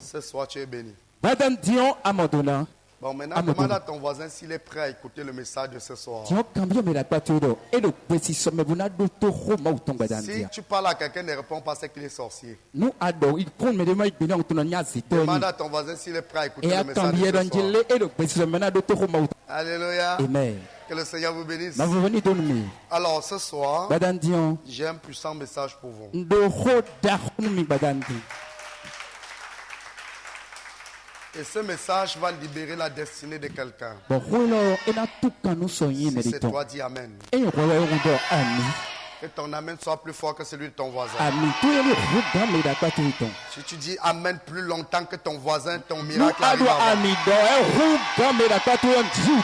Ce soir, tu es béni. Madame Dion Amadona. Bon, maintenant, demande à ton voisin s'il est prêt à écouter le message de ce soir. Dion cambio me la paturo. Et le petit somme vous n'a d'autre roma ou tombe Si d'andia. tu parles à quelqu'un, ne réponds pas, c'est qu'il est sorcier. Nous adore. Il compte me demander de nous ton niasi. Demande à ton voisin s'il est prêt à écouter Et le à message cambio de ce soir. d'angele et le petit somme n'a d'autre roma ou. Alléluia. Amen. Que le Seigneur vous bénisse. Ma vous venez donner. Alors, ce soir, Madame Dion. j'ai un puissant message pour vous. Ndo ho d'arnou mi badandi. Et ce message va libérer la destinée de quelqu'un. Bon, holo et na tout quand nous soyons Si c'est méritants. toi, dis Amen. Et on va ami. Que ton Amen soit plus fort que celui de ton voisin. Ami, tout est le route me la paturo. Si tu dis Amen plus longtemps que ton voisin, ton Nous miracle arrive adore avant. ami do e route me la paturo.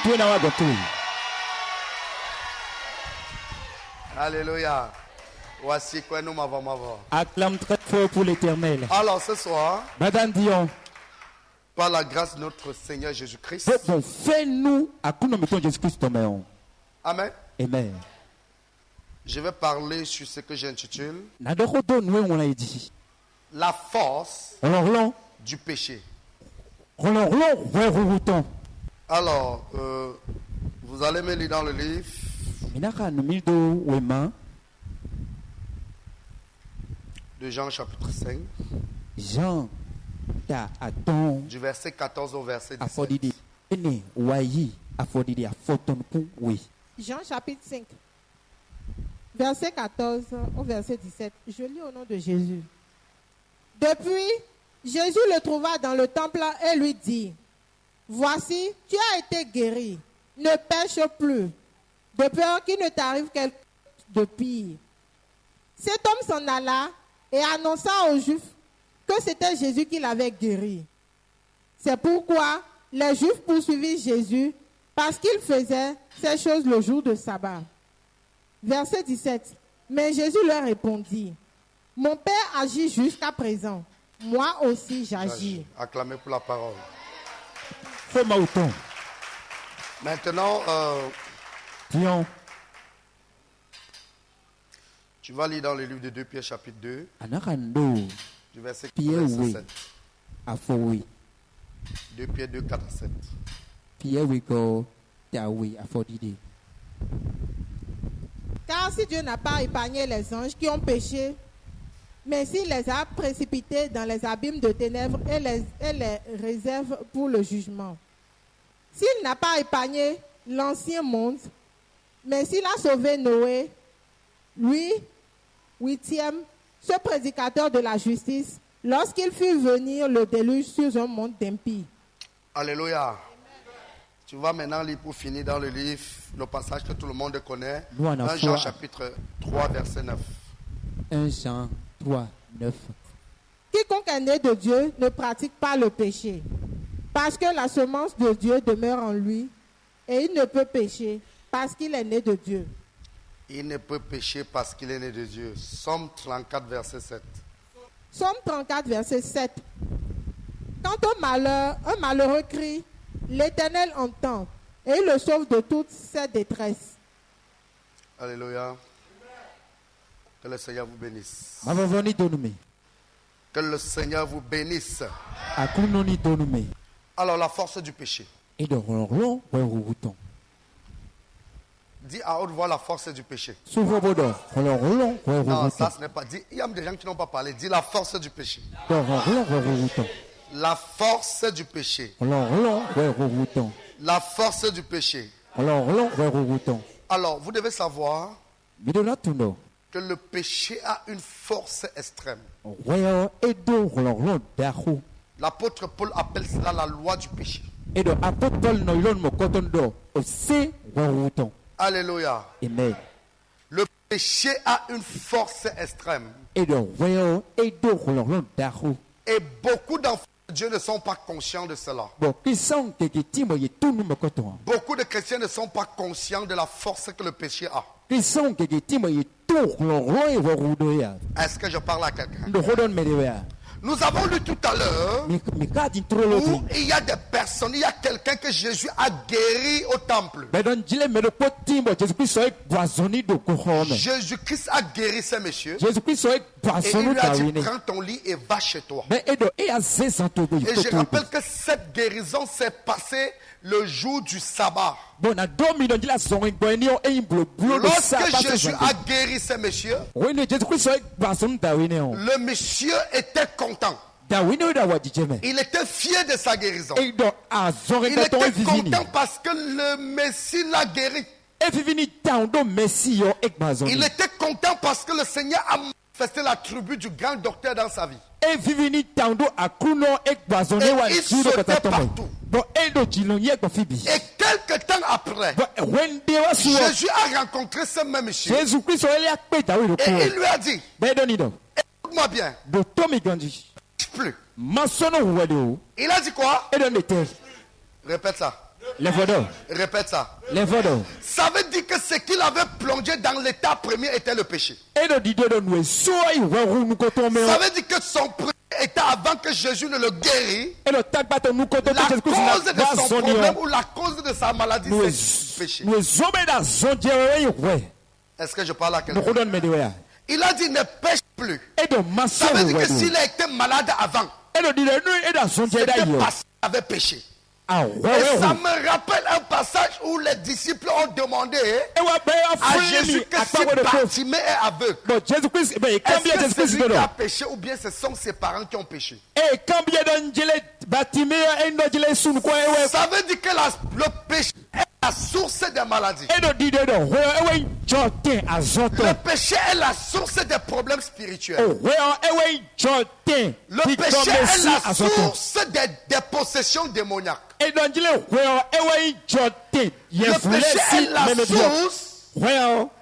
Tu es na wa gotu. Alléluia. Voici quoi nous m'avons. Acclame très fort pour l'Éternel. Alors, ce soir, Madame Dion. par la grâce de notre Seigneur Jésus-Christ. Bon, fais-nous à coup de mettons Jésus-Christ ton méon. Amen. Amen. Je vais parler sur ce que j'intitule Nadoro do nous on a dit. la force Alors du péché. routon. Alors, vous allez me lire dans le livre Minaka no mildo wema de Jean chapitre 5, Jean ta aton du verset 14 au verset 17. afodidi ene wayi afodidi afoton ku we. Jean chapitre 5, verset 14 au verset 17. Je lis au nom de Jésus. Depuis, Jésus le trouva dans le temple et lui dit, « Voici, tu as été guéri. Ne pêche plus, de peur qu'il ne t'arrive quelque chose de pire. » Cet homme s'en alla et annonça aux Juifs que c'était Jésus qui l'avait guéri. C'est pourquoi les Juifs poursuivirent Jésus parce qu'il faisait ces choses le jour de sabbat. Verset 17. Mais Jésus leur répondit, « Mon Père agit jusqu'à présent. Moi aussi j'agis. » Acclamez pour la parole. Fo mauton. Maintenant, Dion tu vas lire dans le livre de 2 Pierre chapitre 2, anakando du verset 4 Pierre, verset oui. 7. afowi. 2 Pierre 2, 4 à 7. Pierre we go ta we afodidi. Car si Dieu n'a pas épargné les anges qui ont péché, mais s'il les a précipités dans les abîmes de ténèbres et les réserve pour le jugement. S'il n'a pas épargné l'ancien monde, mais s'il a sauvé Noé, lui, huitième, ce prédicateur de la justice, lorsqu'il fit venir le déluge sur un monde d'impies. Alléluia. Tu vas maintenant lire pour finir dans le livre, le passage que tout le monde connaît. Nous, on a 1 Jean foi. chapitre 3, verset 9. 1 Jean 3 9. Quiconque est né de Dieu ne pratique pas le péché, parce que la semence de Dieu demeure en lui, et il ne peut pécher parce qu'il est né de Dieu. Il ne peut pécher parce qu'il est né de Dieu. Somme 34, verset 7. Somme 34, verset 7. Quant au malheur, un malheureux crie, l'Éternel entend, et il le sauve de toute ses détresses. Alléluia. Que le Seigneur vous bénisse. Ma voni donume. Que le Seigneur vous bénisse. Akunoni donume. Alors, la force du péché. Et de ronron routon. Dis à haute voix la force du péché. Souvent bodo. Ronron Non, routon. ça ce n'est pas. Dis, il y a des gens qui n'ont pas parlé. Dis la force du péché. Ronron routon. La force du péché. Ronron routon. La force du péché. Ronron routon. Alors, vous devez savoir Midona tuno. que le péché a une force extrême. Royo edo ronron dahu. L'apôtre Paul appelle cela la loi du péché. Edo apôtre Paul no ilon mo koton do. Ose routon. Alléluia. Amen. Le péché a une force extrême. Edo royo edo ronron dahu. Et beaucoup d'enfants de Dieu ne sont pas conscients de cela. Bon, qui sont que timo ye tunu mo koton. Beaucoup de chrétiens ne sont pas conscients de la force que le péché a. Qui sont que timo ye tu ronron roudo ya. Est-ce que je parle à quelqu'un? Ndo hodon medewea. Nous avons lu tout à l'heure mi ka di trolo où di il y a des personnes, il y a quelqu'un que Jésus a guéri au temple. be don jile me do po timbo Jésus Christ e boisoni do ko home Jésus-Christ a guéri ces messieurs. Jésus Christ e Et il boisonu lui a dit, tawine prends ton lit et va chez toi. be e do e a zezan to go Et je to rappelle que cette guérison s'est passée le jour du sabbat. bon na domi don jila zongo gbo ni o e blo blo do sa Lorsque ba Jésus se a guéri ces messieurs, oui ne Jésus Christ e boisonu tawine o le monsieur était content. tawine da wa dijeme Il était fier de sa guérison. e do a zongo Il da to était vivini content parce que le Messie l'a guéri. e vivini town do messi yo e boisoni Il était content parce que le Seigneur a manifesté l'attribut du grand docteur dans sa vie. e vivini town do akuno e boisoni Et wa il juro sautait kata tomo partout. bon e do jilon ye ko fibi Et quelque temps après, bon when de wa suo Jésus a rencontré ce même monsieur. Jésus Christ ele a pe tawine ko Et il lui a dit, be do ni do écoute-moi bien, do tomi gandi plus. masono wede o Il a dit quoi? e do nete Répète ça. le vodo Répète ça. le vodo Ça veut dire que ce qu'il avait plongé dans l'état premier était le péché. e do di do no so i weru nu ko to me Ça o veut dire que son premier état avant que Jésus ne le guérisse, e do tagbato nu ko to la Jésus Christ cause na de son boisoni problème o ou la cause de sa maladie, no c'est le péché. no zobe da zonje e we Est-ce que je parle à no quelqu'un? ko don me de ya Il a dit ne pêche plus. e do Ça masono veut dire que wede s'il a été malade avant, e do di do nu e da zonje da c'était yo parce qu'il avait péché. ah Et we ça me rappelle un passage où les disciples ont demandé e wa be à afuni Jésus mi que akpa si we de ko Bartimée est aveugle, bon Jésus Christ be est-ce kambia que Jésus c'est Christ lui do qui a péché ou bien ce sont ses parents qui ont péché? e kambia don jile batime e no jile sun ko e we Ça veut dire que le péché est la source des maladies. e do di do we e we jote azoto Le péché est la source des problèmes spirituels. we e we jote Le péché est la source des possessions démoniaques. e don jile we e we jote ye Le péché est la meme dio source we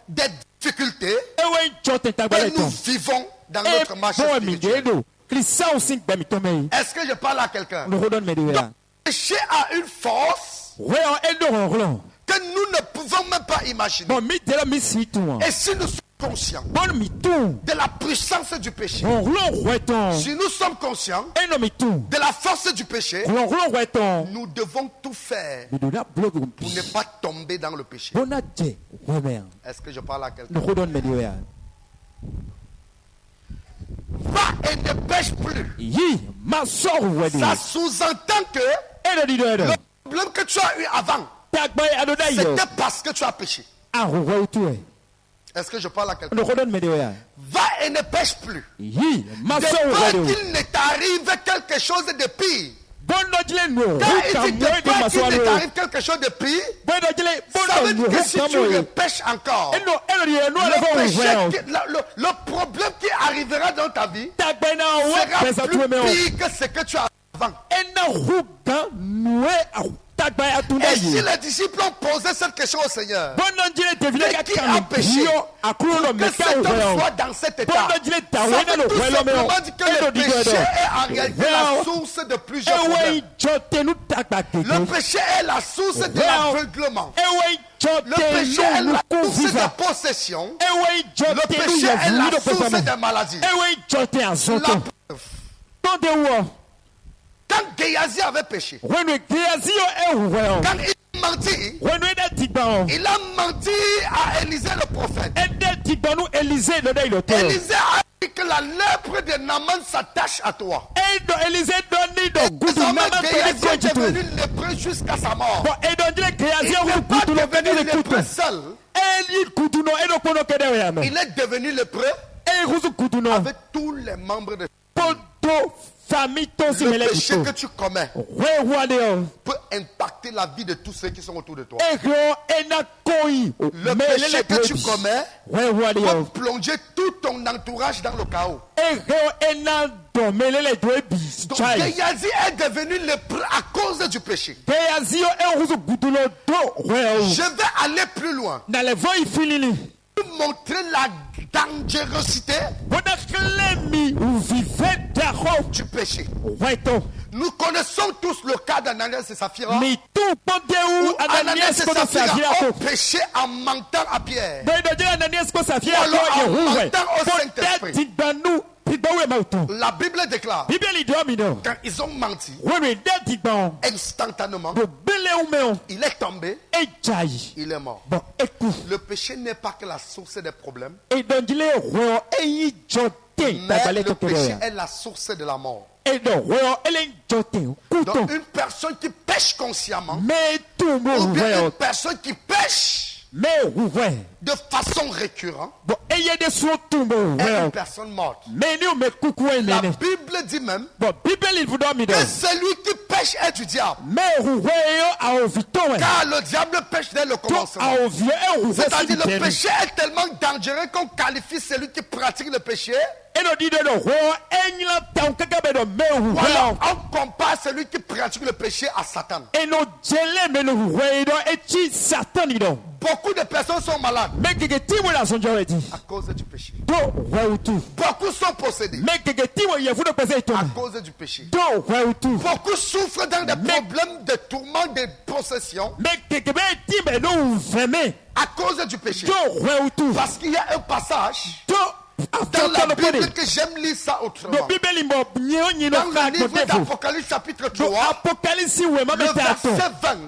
des difficultés e we jote que tagbale nous to vivons dans e notre marche bo mi spirituelle. de do Christian sin be mi to me Est-ce que je parle à quelqu'un? no don me de ya Le péché a une force we e do ron que nous ne pouvons même pas imaginer. bon mi de la mi si tu Et si nous sommes conscients bon mi tu de la puissance du péché, ron weton si nous sommes conscients e no mi tu de la force du péché, ron weton nous devons tout faire mi do na blog pour ne pas tomber dans le péché. bona je we me Est-ce que je parle à quelqu'un? no don me de ya Va et ne pêche plus. yi ma so we de Ça sous-entend que e do di do le problème que tu as eu avant, tagba ado da yo c'était parce que tu as péché. ah we tu e Est-ce que je parle à quelqu'un? no don me de ya Va et ne pêche plus. yi ma De so peur we de qu'il ne t'arrive quelque chose de pire. bono jile no Quand huka il dit mo de de peur ma qu'il so ne no t'arrive quelque chose de pire, bono jile ça veut bono dire no que si huka tu mo repêches encore, eno di no le, le péché go qui- le problème qui arrivera dans ta vie tagba na we pesa sera tu plus me o pire que ce que tu as avant. ena huka no tagba atunda Et si yi les disciples ont posé cette question au Seigneur, bono jile te vile et ka qui a kan péché, yo akuru no que me cet ka homme we soit dans cet état, bono jile ta ça we na veut no tout we lo me simplement dire que le eno di péché do est en réalité la Well, source de plusieurs ewe problèmes. jote nu tagba Le keke péché est la source de Well, l'aveuglement. ewe jote Le péché est nu la ku source viva de possession. ewe jote Le nu péché est ye la vudo source pesa des maladies. ewe jote La azoto preuve, tonde wo quand Géasi avait péché, wenu geazi yo ewe quand il mentit, wenu ede tigba o il a menti à Élisée le prophète. ede tigba nu Élisée lo de iloto Élisée a dit que la lèpre de Naaman s'attache à toi. edo Élisée doni do gudu Désormais, nama toni Géasi est kojitu devenu lépreux jusqu'à sa mort. bon edo jile Il geazi n'est yo pas kutu lo devenu kedi le kutu lépreux seul. eli kutu no edo kono kede o yame Il est devenu lépreux e kuzu kutu no avec tous les membres de poto famille ton si le mele péché dito que tu commets we wade o peut impacter la vie de tous ceux qui sont autour de toi. ego ena koi Le péché que tu commets we wade o peut plonger tout ton entourage dans le chaos. ego ena do melele do ebi Donc chai Géasi est devenu lépreux à cause du péché. geazi yo e kuzu kutu lo do we o Je vais aller plus loin. na le voi filili Pour montrer la dangerosité bona klemi uvive daro du péché. weto Nous connaissons tous le cas d'Ananias et Saphira. mi tu ponde Où u Ananias Ananias et ko Saphira safia ont ko péché en mentant à Pierre. bedo jile Ananias ko safia Ou alors ko en yehuwe mentant au Saint-Esprit. pote tigbanu Bigbawe mauto. La Bible déclare, Bibeli domino. quand ils ont menti, Wewe dati bon. instantanément, Bo bele umeo. il est tombé, Ejai. il est mort. Bon écoute. Le péché n'est pas que la source des problèmes, Et donc il est roi et il jote. mais le péché est la source de la mort. Et donc roi elle est jote. Couteau. Donc une personne qui pêche consciemment, Mais tout ou mon bien une roi. personne qui pêche Mais roi. de façon récurrente, Bon et il y a des sous tout mon est une roi. personne morte. Mais nous me coucou et La nene. Bible dit même Bon Bibeli vous dormi que celui qui pêche est du diable. Mais roi a ovito. Car le diable pêche dès le commencement. A ovio et roi. C'est-à-dire le péché est tellement dangereux qu'on qualifie celui qui pratique le péché. Et nous dit de le roi et la tant que gabe me Ou roi. alors on compare celui qui pratique le péché à Satan. Et nous gelé mais nous roi et qui Satan ido. Beaucoup de personnes sont malades Mais que tiwo la sonjo edi. à cause du péché. Do roi tout. Beaucoup sont possédés Mais que tiwo ye fu de pese to. à cause du péché. Do roi tout. Beaucoup souffrent dans des problèmes de tourments, de possession Mais que be ti be no veme. à cause du péché. Do roi tout. Parce qu'il y a un passage Do dans la after Bible the que j'aime lire ça Do autrement. bibeli mo nyi Dans no le ka livre ko defu. d'Apocalypse chapitre Do 3, apocalypse we ma le betato. verset 20,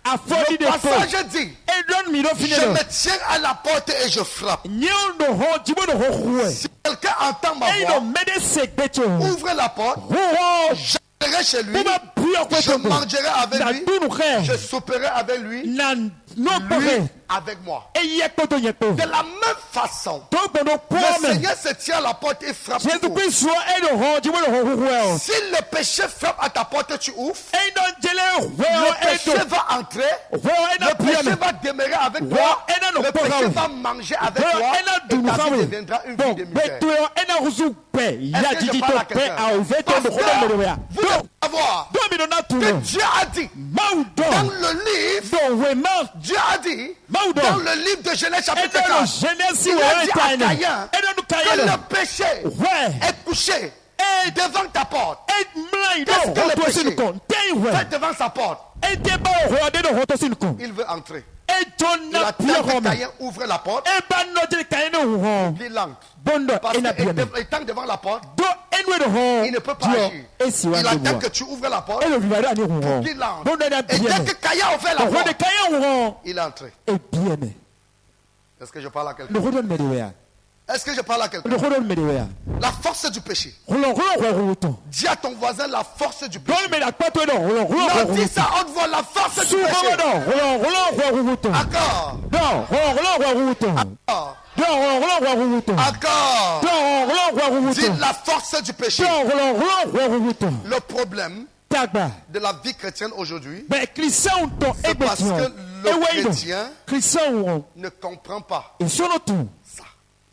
Afodi le de ko. passage dit, Et donne mi do je finelo. me tiens à la porte et je frappe. Nyo no ho jibo no ho huwe. Si quelqu'un entend ma Et voix, no mede sekbeto. ouvre la porte, Ho j'irai chez lui, Baba buya ko je to. mangerai avec Na lui, dunu khe. je souperai avec lui, Na no lui pore. avec moi. Et ye ko to ye ko. De la même façon, To bono le pome. Seigneur se tient à la porte et frappe. Jésus Tu ouvres. Christ so e no ho jibo no ho huwe. Si le péché frappe à ta porte, tu ouvres. E no jele Le huwe e péché to. va entrer. Huwe e na Le péché piano. va demeurer avec Ouais, toi. et non, Le pas péché grave. va manger avec Huwe toi. e na Et dunu ta vie kawe. deviendra une Bon, vie de misère. beto e na huzu pe. Ya Est-ce que je jiji parle to à pe quelqu'un? a uve to no ho Pasteur, do me ya. vous devez savoir Do mi do na que tuno. Dieu a dit Maudo. dans le livre, Do we ma. Dieu a dit Maudo. dans le livre de Genèse E chapitre no 4, Genèse il we a e dit ta à ina. Caïn E no que Caïn. le péché Ouais. est couché E devant ta porte. e mlai do Qu'est-ce que ho le to péché? sin kon. Tei we. Fait devant sa porte, E te ba ho de no ho to sin kon. il veut entrer. E Il jona attend pia que home. Caïn ouvre la porte, E ba no jele Caïn no ho. il entre. Bondo Parce e na qu'il bien. étant devant la porte, Do enwe do ho. il ne peut pas Dio, agir. e si wa Il de attend bo. que tu ouvres la porte, E lo vivara ni ho. qu'il entre. Bondo na Et bien. dès que Caïn a ouvert la Ho de porte, Caïn ho. il est entré. E bien. Est-ce que je parle à quelqu'un? Le rodon me de ya. Est-ce que je parle à quelqu'un? Le rodon me de ya. La force du péché. Rolo to. Dis à ton voisin la force du péché. Don me la pato do. Rolo Non, dis ça à haute voix, la force du Su péché. rolo to. Encore. Do rolo to. Encore. Do rolo to. Encore. Do rolo Dis to. la force du péché. Do rolo to. Le problème Tagba. de la vie chrétienne aujourd'hui, Ben Christian to c'est parce ebetion. que le chrétien Christian ne comprend pas e sono tu. ça.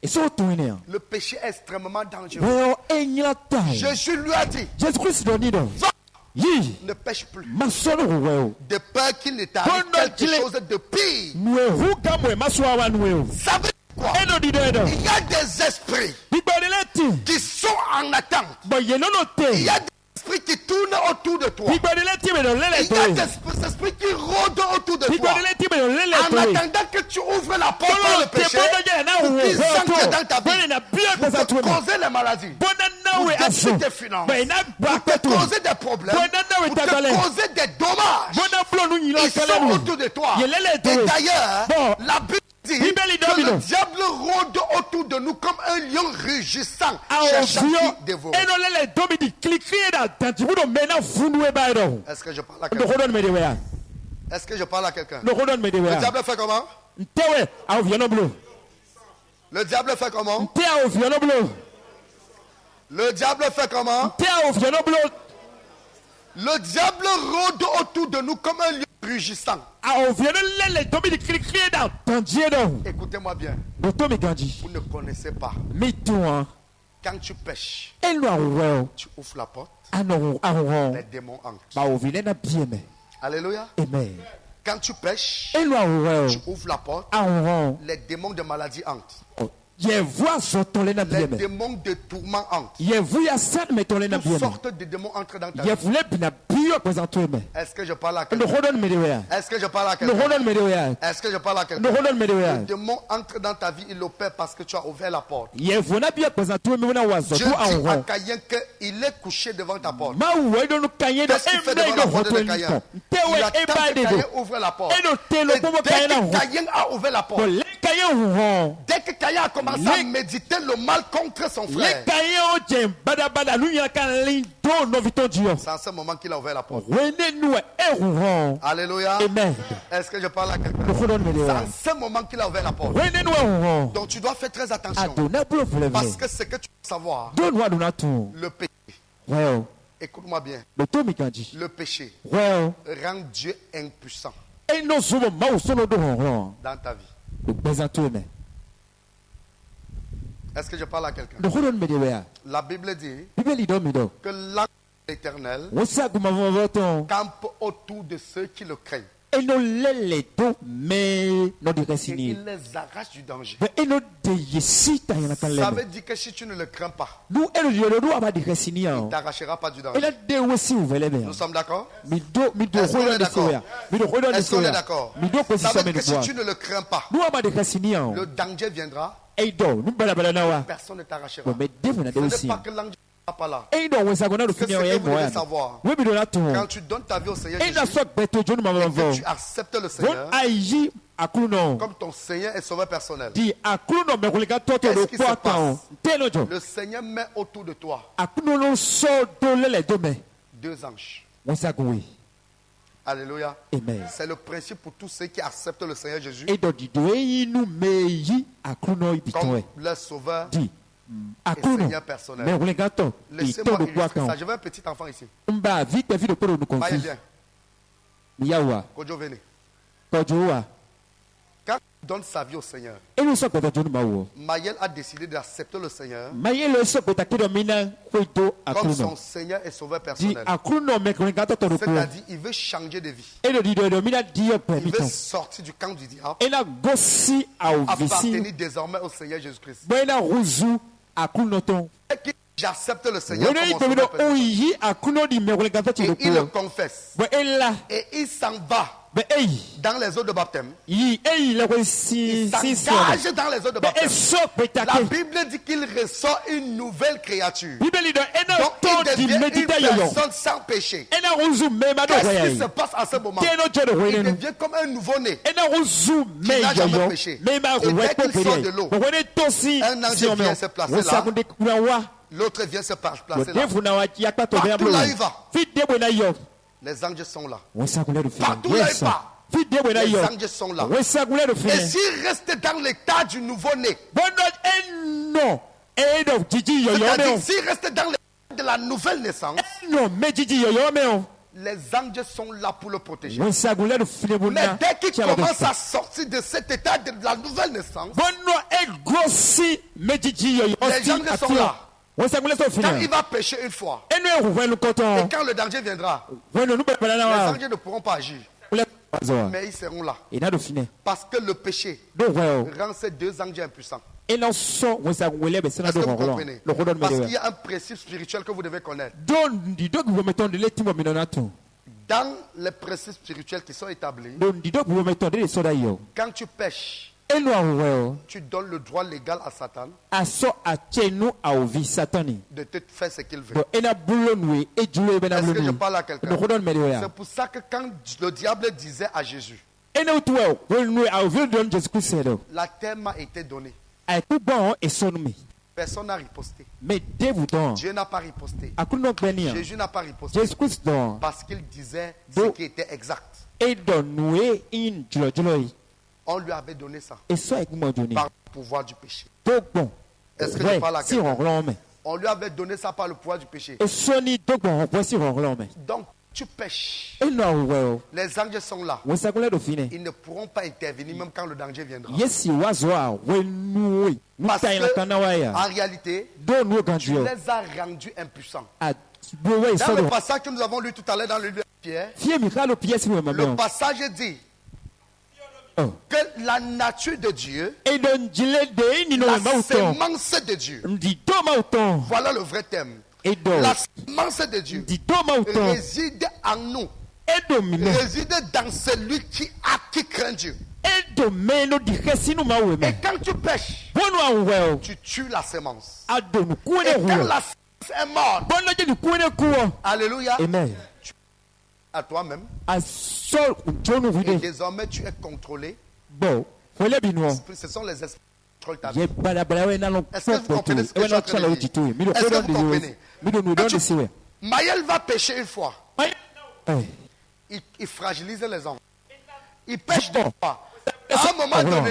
E sono tu ne. Le péché est extrêmement dangereux. Wo enyila tai. Jésus lui a dit, Jésus Christ do ni do. va, Yi. ne pêche plus. Masono wo. De peur qu'il ne t'arrive Bon, quelque qu'il est- chose de pire. Nwe huga mwe maswa nwe. Ça veut dire quoi? Eno di do. Il y a des esprits Bigbadileti. qui sont en attente. Bo ye no no te. Il y a des esprits qui tournent autour de toi. Bigbadileti me do Il lele y a to. des esprits qui rôdent autour de toi. Bigbadileti me do lele En to. attendant que tu ouvres la porte par le péché, Pour pour qu'ils entrent dans ta vie, na bien pour te causer les maladies, Bona pour nawe aso. détruire tes finances, Ben na pour ba te causer des problèmes, pour te causer des dommages. Bona blo nu nyina Ils sont kala. autour de toi. Ye lele to. Et d'ailleurs, Bon. la Bible dit Bible que le domino. diable rôde autour de nous comme un lion rugissant, A cherchant ovio. qui dévorer. Eno lele domidi klikrie da tantibu do mena funwe ba do. Est-ce que je parle à Do quelqu'un? hodon me de wea. Est-ce que je parle à quelqu'un? Do hodon me de Le wea. diable fait comment? Ntewe a ovio no blo. Le diable fait comment? Nte a ovio no blo. Le diable fait comment? Nte a ovio no blo. Le diable rôde autour de nous comme un lion rugissant. A ovio no lele domidi klikrie da tanjie do. Écoutez-moi bien, Do to me ganji. vous ne connaissez pas. Me tu an. Quand tu pêches, Eno a wo. tu ouvres la porte, Ano les démons entrent. ba ovile na bien me. Alléluia. Amen. Quand tu pêches, Eno a wo. tu ouvres la porte, Ahon. les démons de maladie entrent. yevu azɔtɔle na Les biɛmɛ démons de tourment entrent. yevu ya sani mɛ tɔle na Toutes biɛmɛ sortes de démons entrent dans ta vie. yevu le bina biyɔ kpɛzanto mɛ Est-ce que je parle à ndo quelqu'un? hodɔn mɛ de wɛ ya Est-ce que je parle à ndo quelqu'un? hodɔn mɛ de wɛ ya Est-ce que je parle à ndo quelqu'un? hodɔn mɛ de wɛ Le ya démon entre dans ta vie, il opère parce que tu as ouvert la porte. yevu na biyɔ kpɛzanto mɛ wɛna wa Dieu zɔto dit à awɔ Caïn qu'il est couché devant ta porte. mawu wɛ dɔnu kanyi dɔ Qu'est-ce qu'il fait devant emɛ la dɔ porte de hɔtɔ Caïn? nitɔ Il ntɛwɛ attend eba que de Caïn do ouvre la porte. e do te Et lo dès kpɔmɔ kanyi na que hɔ Caïn a ouvert la porte, bɔn le kanyi hɔn dès que Caïn a commencé à méditer le mal contre son le frère, kanyi o jɛ badabada nu yɛrɛ ka lin do nɔvitɔ diyɔ c'est en ce moment qu'il a ouvert la porte. wɛne nuwɛ e hɔn Alléluia. amen Est-ce que je parle à quelqu'un? ndo hodɔn mɛ de wɛ C'est ya en ce moment qu'il a ouvert la porte. wɛne nuwɛ hɔn Donc tu dois faire très a attention. do ne bolo filɛ Parce filɛ que ce que tu dois savoir, do nu a donna tun le péché, wɛ o écoute-moi bien, le to mi kan di le péché wɛ o rend Dieu impuissant e n'o zɔmɔ maaw sɔnna do hɔn dans ta vie. o gbɛzanto mɛ Est-ce que je parle à quelqu'un? ndo hodɔn mɛ de wɛ ya La Bible dit bíbélì dɔ mi dɔ que l'ange de l'Éternel wọ́n sá gumavɔvɔ tɔn campe autour de ceux qui le craignent eno lele do mɛ n'o de ka et sini il les arrache du danger. bɛ eno de ye si ta yɛlɛ kan Ça lɛmɛ veut dire que si tu ne le crains pas, nu eno yɛlɛ do a b'a de ka sini il yan ne t'arrachera pas du ena danger. de wo si o vɛlɛ bɛ Nous yan sommes d'accord? mi do Est-ce qu'on est hodɔn de se o ya mi do hodɔn de Est-ce se o qu'on est ya d'accord? mi do Ça position veut mɛ dire de que si bɔ tu ne le crains pas, nu a b'a de ka sini yan le danger viendra, e dɔ nu balabala na wa personne ne t'arrachera. bɔn mɛ de fana de Ce o n'est si pas yan que l'ange ne sera pas là. e dɔ wo sa gɔnna do C'est fini ce yan o que ye vous mɔ devez yan savoir. wo mi do na Quand tun tu donnes ta vie au Seigneur e na Jésus sɔ gbɛto jonu ma et ma que tu fɔ acceptes le von Seigneur a yi akulu nɔ comme ton Seigneur et Sauveur personnel, di akulu nɔ mɛkulikan tɔtɔ do Qu'est-ce qui se kɔ kan o te n'o jɔ. le Seigneur met autour de toi akunu no so do lele do mɛ 2 anges. wọn sagowe Alléluia. amen C'est le principe pour tous ceux qui acceptent le Seigneur Jésus e dɔ dido eyi nu mɛ yi akunu nɔ ibi tɔn comme yɛ leur Sauveur. di akunu Seigneur personnel. mɛ kulikan tɔ Laissez-moi itɔ do kɔ illustrer ça. kan Je veux un petit enfant ici. n ba vi tɛ fi do kpolo nu Voyez kɔnfi bien. miyawu wa Kojo, venez. kɔju wa Quand il donne sa vie au Seigneur, enu sɔ gbɛtɔ jonu ma wɔ Maël a décidé d'accepter le Seigneur maye le sɔ gbɛta kidɔ mi na koe do comme akunu son nɔ Seigneur et Sauveur di personnel. akunu nɔ mɛ kulikan tɔtɔ do kpolo C'est-à-dire, il veut changer de vie. e do dido do mi na di yɔ pɛ Il mi veut tɔn sortir du camp du diable, e na gosi awo visi appartenir désormais au Seigneur Jésus-Christ. bɔn e na ruzu akunu nɔ tɔn. Et que j'accepte le Seigneur wọ́n comme ní mon gbẹ̀mí Sauveur náà ó personnel. yí àkúnná di mẹ́wọ́lẹ́ gàtọ́ ti Et lò il le kúrò confesse. bẹ́ẹ̀ ẹ̀ la Et il s'en va bẹ́ẹ̀ ẹ̀ yìí dans les eaux de baptême. yìí ẹ̀ yìí lẹ́kọ̀ọ́ Il sí sí s'engage ọ̀nà dans les eaux de bẹ́ẹ̀ ẹ̀ baptême. sọ La pẹ̀tàkì Bible dit qu'il ressort une nouvelle créature. bíbélì dọ̀ ẹ̀ náà Donc tó il di devient une méjìdá yọ̀yọ̀ personne sans péché. ẹ̀ náà ń zu mẹ́ẹ̀má dọ̀ wẹ̀ Qu'est-ce qui yìí se passe à ce moment? tẹ́ náà jẹ́ dọ̀ wẹ̀ Il nínú devient comme un nouveau-né. ẹ̀ náà ń zu Qui n'a jamais mẹ́ẹ̀yọ̀yọ̀ péché. mẹ́ẹ̀má Et wẹ̀ dès qu'il pẹ̀lẹ́ sort de yìí l'eau, bọ̀ wọ́n ní tó sí un ange sí ọmọ vient se placer wọ́n là. sakunde kura wa L'autre vient se placer wọ́n là. dé fún wa yà pàtó bẹ́ẹ̀ Partout là, il va. fi débò náà yọ Les anges sont là. wọ́n sakunle do fi Partout là, il va. fi débò náà Les yọ anges sont là. wọ́n sakunle do fi Et s'il reste dans l'état du nouveau-né, bọ́dọ̀ ẹnọ ẹnọ jíjí yọ̀yọ̀ c'est-à-dire mẹ́wọ̀n s'il reste dans l'état de la nouvelle naissance, ẹnọ méjìjì yọ̀yọ̀ mẹ́wọ̀n les anges sont là pour le protéger. wọ́n sagunlẹ̀ do filibu Mais náà dès qu'il tí a bá tó commence fà. à sortir de cet état de la nouvelle naissance, bọ́dọ̀ ẹgọ́sí méjìjì yọ̀yọ̀ Les sí gens sont àti là. wọ́n sagunlẹ̀ tó quand fini il va pécher une fois, ẹnu ẹ̀hùn wẹ́nu et kọ́tọ́ quand le danger viendra, wọ́n nù bẹ̀rẹ̀ les náà anges ne pourront pas agir. wọ́n lẹ́ Mais ils seront là. ìná do fini Parce que le péché do wẹ́ o rend ces 2 anges impuissants. ẹnọ sọ wọ́n sagunlẹ̀ bẹ̀ sẹ́nà Est-ce do que vous kọ̀ọ̀kọ̀ comprenez? lọ́kọ̀dọ̀ Parce mẹ́rẹ̀ qu'il y wẹ́ a un principe spirituel que vous devez connaître. dondi dọ́gì wọ́n mẹ́tọ́ de létí wọ́n mi nana tó Dans les principes spirituels qui sont établis, dondi dọ́gì wọ́n mẹ́tọ́ de lè sọ́dá yọ quand tu pêches, ẹnu àwọn wẹ́ o tu donnes le droit légal à Satan asọ àtsẹnu àwòvi satani. de te faire ce qu'il veut. Bon, ena bulo nue e julo be na Est-ce que je bulo parle à no quelqu'un? hodon me C'est ya pour ça que quand le diable disait à Jésus, ena utuwa wo nue a vil don Jesus Christ do la terre m'a été donnée, ai ku bon e sonu mi personne n'a riposté. me devu don Dieu n'a pas riposté. akuno gbenia Jésus n'a pas riposté. Jesus Christ don Parce qu'il disait ce Do- qui était exact. e don nue in julo julo yi On lui avait donné ça e so e kumo joni par le pouvoir du péché. do bon Est-ce que je parle à si quelqu'un? ronron me On lui avait donné ça par le pouvoir du péché. e soni do bon ho si ronron me Donc, tu pêches. e no wo Les anges sont là. wo sakule do fine Ils ne pourront pas intervenir même quand le danger viendra. yesi wazo a wo nue Parce mutai na kana wa ya en réalité, do nue tu ganjio les as rendus impuissants. a bo we Dans so le do passage que nous avons lu tout à l'heure dans le livre de Pierre, fie mi kalo pièce mi le mama passage dit que la nature de Dieu, Edo njile de ini no la mauton. sémence de Dieu, Ndi do mauton. voilà le vrai thème. Edo. La sémence de Dieu Ndi do mauton. réside en nous, Edo mino. réside dans celui qui craint Dieu. Edo meno di hesi no mawe Et me. quand tu pêches, Bono awel. tu tues la sémence. Ado nu Et kuene quand huo. la sémence est morte, Bono je ni kuene kuo. alléluia, Amen. à toi-même. Asol njonu Et vide. désormais, tu es contrôlé. Bo. Fole binwo. Ce sont les esprits qui contrôlent ta vie. Ye bala bala we na no Est-ce que vous popo tu. comprenez ce que E je suis na en train chala de uti dire? tu. Mi do Est-ce que kodo vous de yo. comprenez? Mi do nu Quand don tu- de siwe. Maël va pêcher une fois. Eh. Il fragilise les hommes. Il pêche deux Bon. fois. À un moment Bon. donné,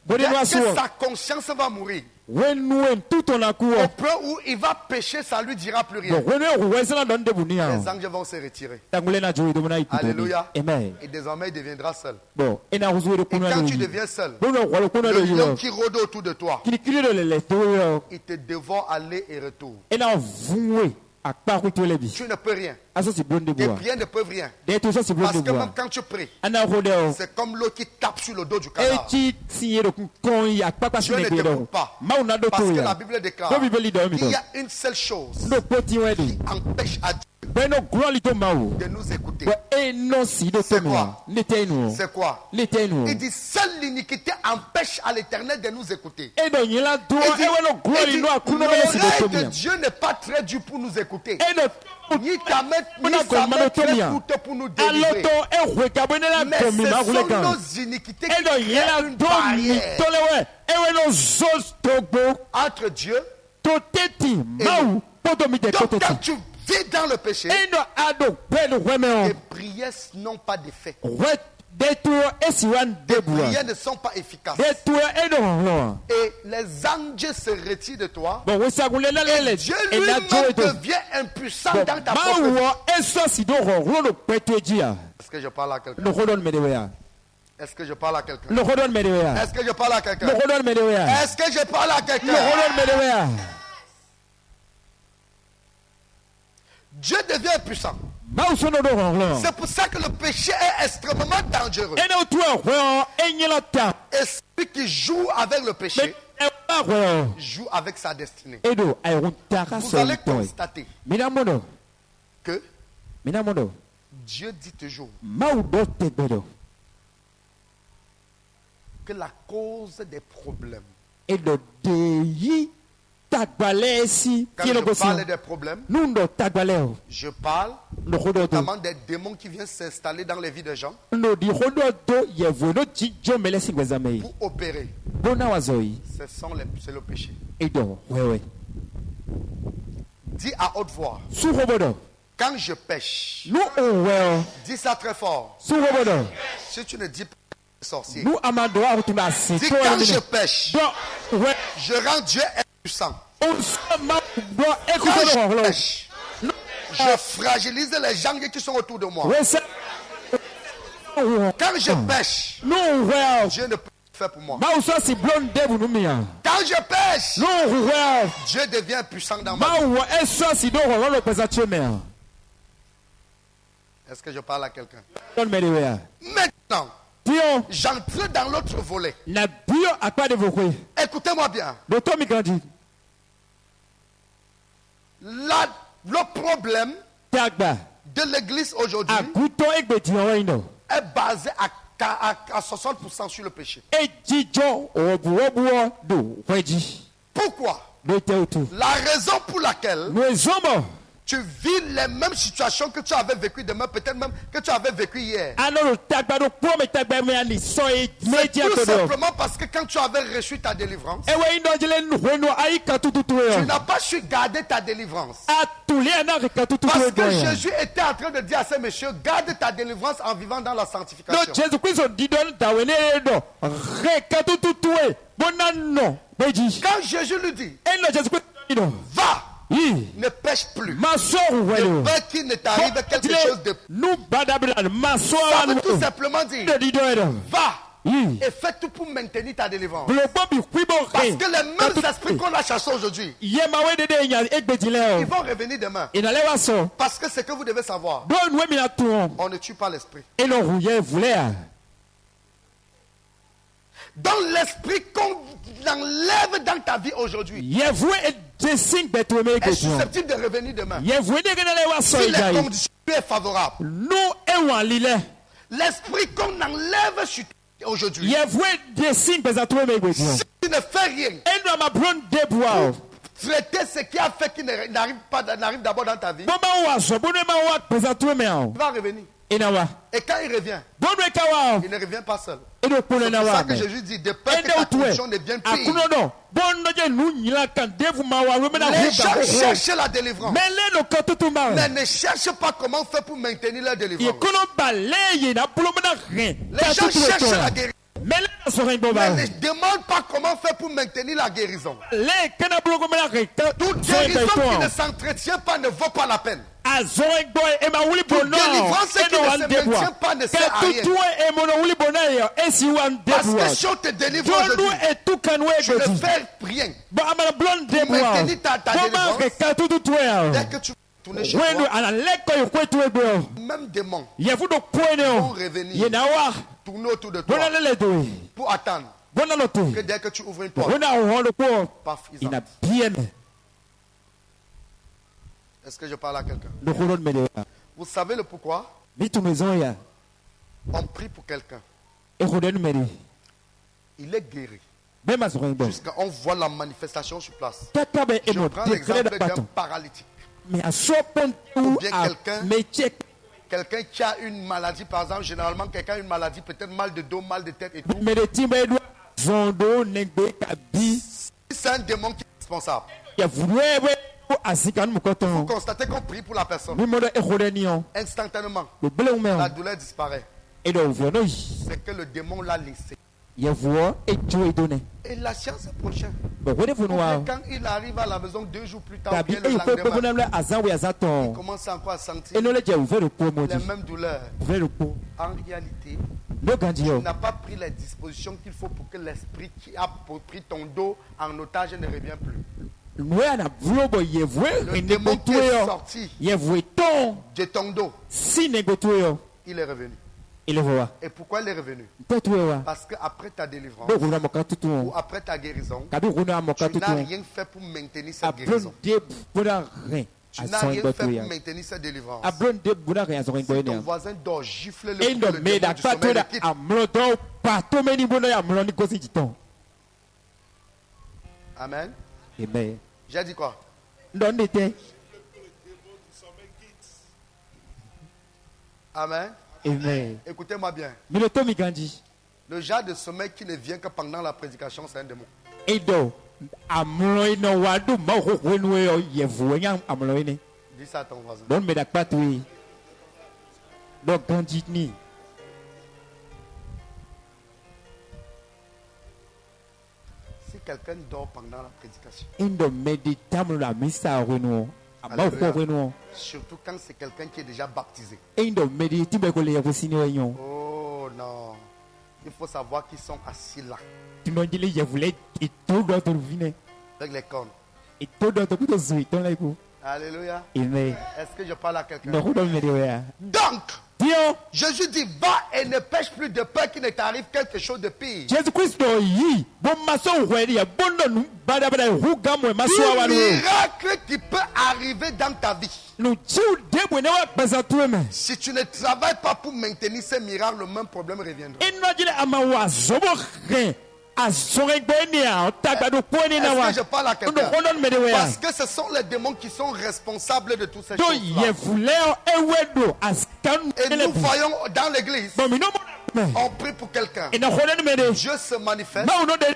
Bon, dès dis-moi que souvent. sa conscience va mourir, Wenuen tout on a kuo. au point où il va pêcher, ça ne lui dira plus Bo rien. wenuen ruwesa don de bunia. Les anges vont se retirer. Tangule na joyi do mona ikuto. Alléluia. Amen. Et désormais, il deviendra seul. Bon, ena huzu de Et kuno quand no. tu deviens seul, Bono walo kuno le do lion yo. qui rôde autour de toi, Kili kili do le to yo. il te dévore aller et retour. Ena vunwe akpa ku to lebi. Tu ne peux rien. Aso si blonde Tes bois. prières ne peuvent rien. De to so si Parce blonde que même bois. quand tu pries, Ana hodeo. c'est comme l'eau qui tape sur le dos du cadavre. Echi tiye do kon ya akpa Dieu ne sine te do. coupe pas. Mauna do Parce to que la ya. Bible déclare Do Bible do mi qu'il do. y a une seule chose No poti wedu. qui empêche à Dieu Beno glory to mawo. de nous écouter. Bo eno si do C'est to mi. quoi? Letenu. C'est quoi? Letenu. Il dit, seule l'iniquité empêche à l'Éternel de nous écouter. Edo nyela do Il dit, e no glory no akuno no si do to l'oreille de mi. Dieu n'est pas très dure pour nous écouter. Edo Ni ta main, ni Mona sa main ko très mia. courte pour nous délivrer. Aloto ehwe kabone na Mais komi ma ce hule sont kan. nos iniquités qui Edo créent yela une do mi barrière tolewe. Ewe no zos togbo entre Dieu. to teti mau poto mi de Donc teti. quand tu vis dans le péché, Eno ado pelu weme tes on. prières n'ont pas d'effet. Wet de tu esiwan Tes debua. prières ne sont pas efficaces. De tu eno lo. Et les anges se retirent de toi. Bon wesa gule la le. Dieu Ena lui-même joe to. devient impuissant dans ta propre Mau vie. wo eso si do ro no petejia. Est-ce que je parle à quelqu'un? No hodon medewea. Est-ce que je parle à quelqu'un? No hodon medewea. Est-ce que je parle à quelqu'un? No hodon medewea. Est-ce que je parle à No quelqu'un? hodon medewea. Dieu devient impuissant. Mau sono do ro. C'est pour ça que le péché est extrêmement dangereux. Eno tu ho enyela ta. Et celui qui joue avec le péché Ewa joue avec sa destinée. Edo ay runtaka Vous so allez toy. constater Minamono. que Minamono. Dieu dit toujours Mau do te bedo. que la cause des problèmes, Edo de yi tagbalesi quand kilo je gosi. parle des problèmes, Nundo tagbaleo. je parle No hodo to. notamment des démons qui viennent s'installer dans les vies des gens No di hodo to yevo no jijo melesi gwezamei. pour opérer. Bona wazoi. C'est le péché. Edo wewe. Dis à haute voix, Su hobodo. quand je pêche, Nu uweo. dis ça très fort. Su hobodo. Si tu ne dis pas sorcier, Nu amando arutuna si. dis To quand amine. je pêche, Do we. je rends Dieu impuissant. Usama do Quand ekuso je no holo. pêche, je fragilise les gens qui sont autour de moi. Wesa. Quand je pêche, No well. Dieu ne peut pas faire pour moi. Mausa si blonde devu numia. Quand je pêche, No well. Dieu devient puissant dans ma vie. Mau eso si do holo pesa chemea. Est-ce que je parle à quelqu'un? Don merewea. Maintenant, Tio j'entre dans l'autre volet. na bio akpa de vokwe. Écoutez-moi bien. Do to mi grandi. Le problème Tagba. de l'église aujourd'hui Akuto egbeti oino. est basé à 60% sur le péché. Ejijo obuobuo do weji. Pourquoi? Do te utu. La raison pour laquelle No ezomo. tu vis les mêmes situations que tu avais vécues demain, peut-être même que tu avais vécu hier. Ano tagba do po me tagba me ani so e C'est meji tout akodo. simplement parce que quand tu avais reçu ta délivrance, Ewe ino jele nuhweno ai katututu tu yo. n'as pas su garder ta délivrance. Atuli ana katututu Parce yo. que Jésus était en train de dire à ces messieurs, garde ta délivrance en vivant dans la No sanctification. Jesu Kristo didon dawene do. Re katututu e. Bonano weji. Quand Jésus lui dit, Eno Jesu Kristo dido. va, Yi. ne pêche plus, Masoru de welo. peur qu'il ne t'arrive quelque chose de... Nou badabla Ça masoa veut no. tout simplement dire, De dido edo. va Yi. et fais tout pour maintenir ta délivrance. Blobo bi kwibo Parce re. que les mêmes esprits qu'on a chassés aujourd'hui, Yema we de nya egbeti ils leo. vont revenir demain. Inalewa so. Parce que ce que vous devez savoir, Do nwe mi na tuon. on ne tue pas l'esprit. Eno huye vulea. dans l'esprit qu'on enlève dans ta vie aujourd'hui Yevu edesing betume est gbejon. susceptible de revenir demain. Yevu edegene wa so Si les ijai. conditions sont favorables, Nu ewan lile. l'esprit qu'on enlève sur toi aujourd'hui, Yevu edesing bezatume gbejon. si tu ne fais rien, Enu amabron debwa. traiter ce qui a fait qu'il n'arrive d'abord dans ta vie, Boma wa so bonu ma wa bezatume il va revenir. Inawa. Et quand il revient, Bonu ekawa. il ne revient pas seul. Edo C'est pone na pour wa. ça que Jésus dit, de peur que ta condition ne devienne pire. Akunono. Bono je nu nyila kan devu ma wa remena Les huga. gens cherchent la délivrance, Mele no katutuma. mais ne cherchent pas comment faire pour maintenir la délivrance. Yekono balaye na pulomena rien. Les gens cherchent la guérison, Mele na so ringo mais ba. ne demandent pas comment faire pour maintenir la guérison. Le kana bulogomena rien. Toute guérison qui ne s'entretient pas ne vaut pas la peine. Azoe boy e ma wuli bono. délivrance qui ne se maintient pas ne sert à rien. Tutu e mono wuli bono esi wan Parce debwa. que si on te délivre Tonu aujourd'hui, e tukanwe tu ne godi. fais rien. Ba amana blonde debwa. maintenir ta Boma délivrance, reka tutu ya. Dès que tu tournes chez Wenu toi, ala leko yokwetu ego. même démons Yevu do kwene vont o. revenir, Yenawa. tourner autour de toi Bona lele do. pour attendre Bona loto. que dès que tu ouvres une porte, Bona ho lo ko. paf, ils Ina entrent. bien. Est-ce que je parle à quelqu'un? No kolon mede. Vous savez le pourquoi? Bitu maison ya. On prie pour quelqu'un. E khoden mede. Il est guéri. Bema so ringo. Jusqu'à on voit la manifestation sur place. Tata be Je emo prends décret l'exemple de d'un baton. paralytique. Mais à so pon Ou ou bien à quelqu'un- me check. Quelqu'un qui a une maladie, par exemple, généralement, quelqu'un a une maladie, peut-être mal de dos, mal de tête et tout. Me de timba edo zondo negbe kabi. C'est un démon qui est responsable. Ya voué asikan Vous mukoton. constatez qu'on prie pour la personne. Mi modo e khoden yo. Instantanément, Le bele ou la me. douleur disparaît. E do vio no. C'est que le démon l'a laissé. Ye voix et tu es donné. Et la science est prochaine. Bon wede fo Ou bien noa. quand il arrive à la maison 2 jours plus tard, ou Tabi bien e le fo pe lendemain, bonam la azan we il azaton. commence encore à sentir E no le je ouvert le pot modi. les mêmes douleurs. Ouvert le pot. En réalité, No gandi tu yo. n'as pas pris les dispositions qu'il faut pour que l'esprit qui a pris ton dos en otage ne revienne plus. Noé ana vlo bo ye voé Le e démon qui negotu est yo. sorti Ye voé ton de ton dos, si negotu yo. il est revenu. Il voit. Et pourquoi il est revenu? Peut tu wa. Parce qu'après ta délivrance Bo runa mokatu ou tu. après ta guérison, Kabi runa tu mokatu n'as tu. rien fait pour maintenir cette Ablon guérison. de buna rien. Tu n'as Ason rien fait botu pour ya. maintenir cette délivrance. Ablon de buna rien ason Si ton boy. voisin dort, gifle-le E pour ndo que le me da démon du sommeil pato le da quitte. amlo do pato meni bona ya amlo ni kosi jiton. Amen. Amen. J'ai dit quoi? Ndon dete. Amen. Amen. Écoutez-moi bien. Miloto mi gandi. Le genre de sommeil qui ne vient que pendant la prédication, c'est un démon. E do amlo ino wadu ma ho wenu yo ye voé nya amlo ni. Dis ça à ton voisin. Don me da pato yi. Do gandi ni. Si quelqu'un dort pendant la prédication, Indo meditam la misa wenu. Ama ho wenu. surtout quand c'est quelqu'un qui est déjà baptisé. Indo meditim be ko le yabusini wenyo. Oh non. Il faut savoir qu'ils sont assis là, Tinonjile ye voulait et tout dans ton vine. avec les cornes. Et tout dans ton couteau zui ton la ko. Alléluia. Amen. Est-ce que je parle à quelqu'un? No hudo medewa. Donc, Dio Jésus dit, va et ne pêche plus de peur qu'il ne t'arrive quelque chose de pire. Jesus Christ yi bon maso hweli ya bondo nu bada bada hu gamwe maso Tout wa no. miracle qui peut arriver dans ta vie. No chiu debwe ne wa pesa tueme. Si tu ne travailles pas pour maintenir ces miracles, le même problème reviendra. Ino jile ama wa zobo re. Asore gbeni a tagba do poni na wa. Est-ce que je parle à No quelqu'un? hono medewa. Parce que ce sont les démons qui sont responsables de toutes ces Do choses. ye fuleo ewedo askan Et nous voyons dans l'église, Bon mino mo. on prie pour quelqu'un. Ina hono mede. Dieu se manifeste, Ma uno de.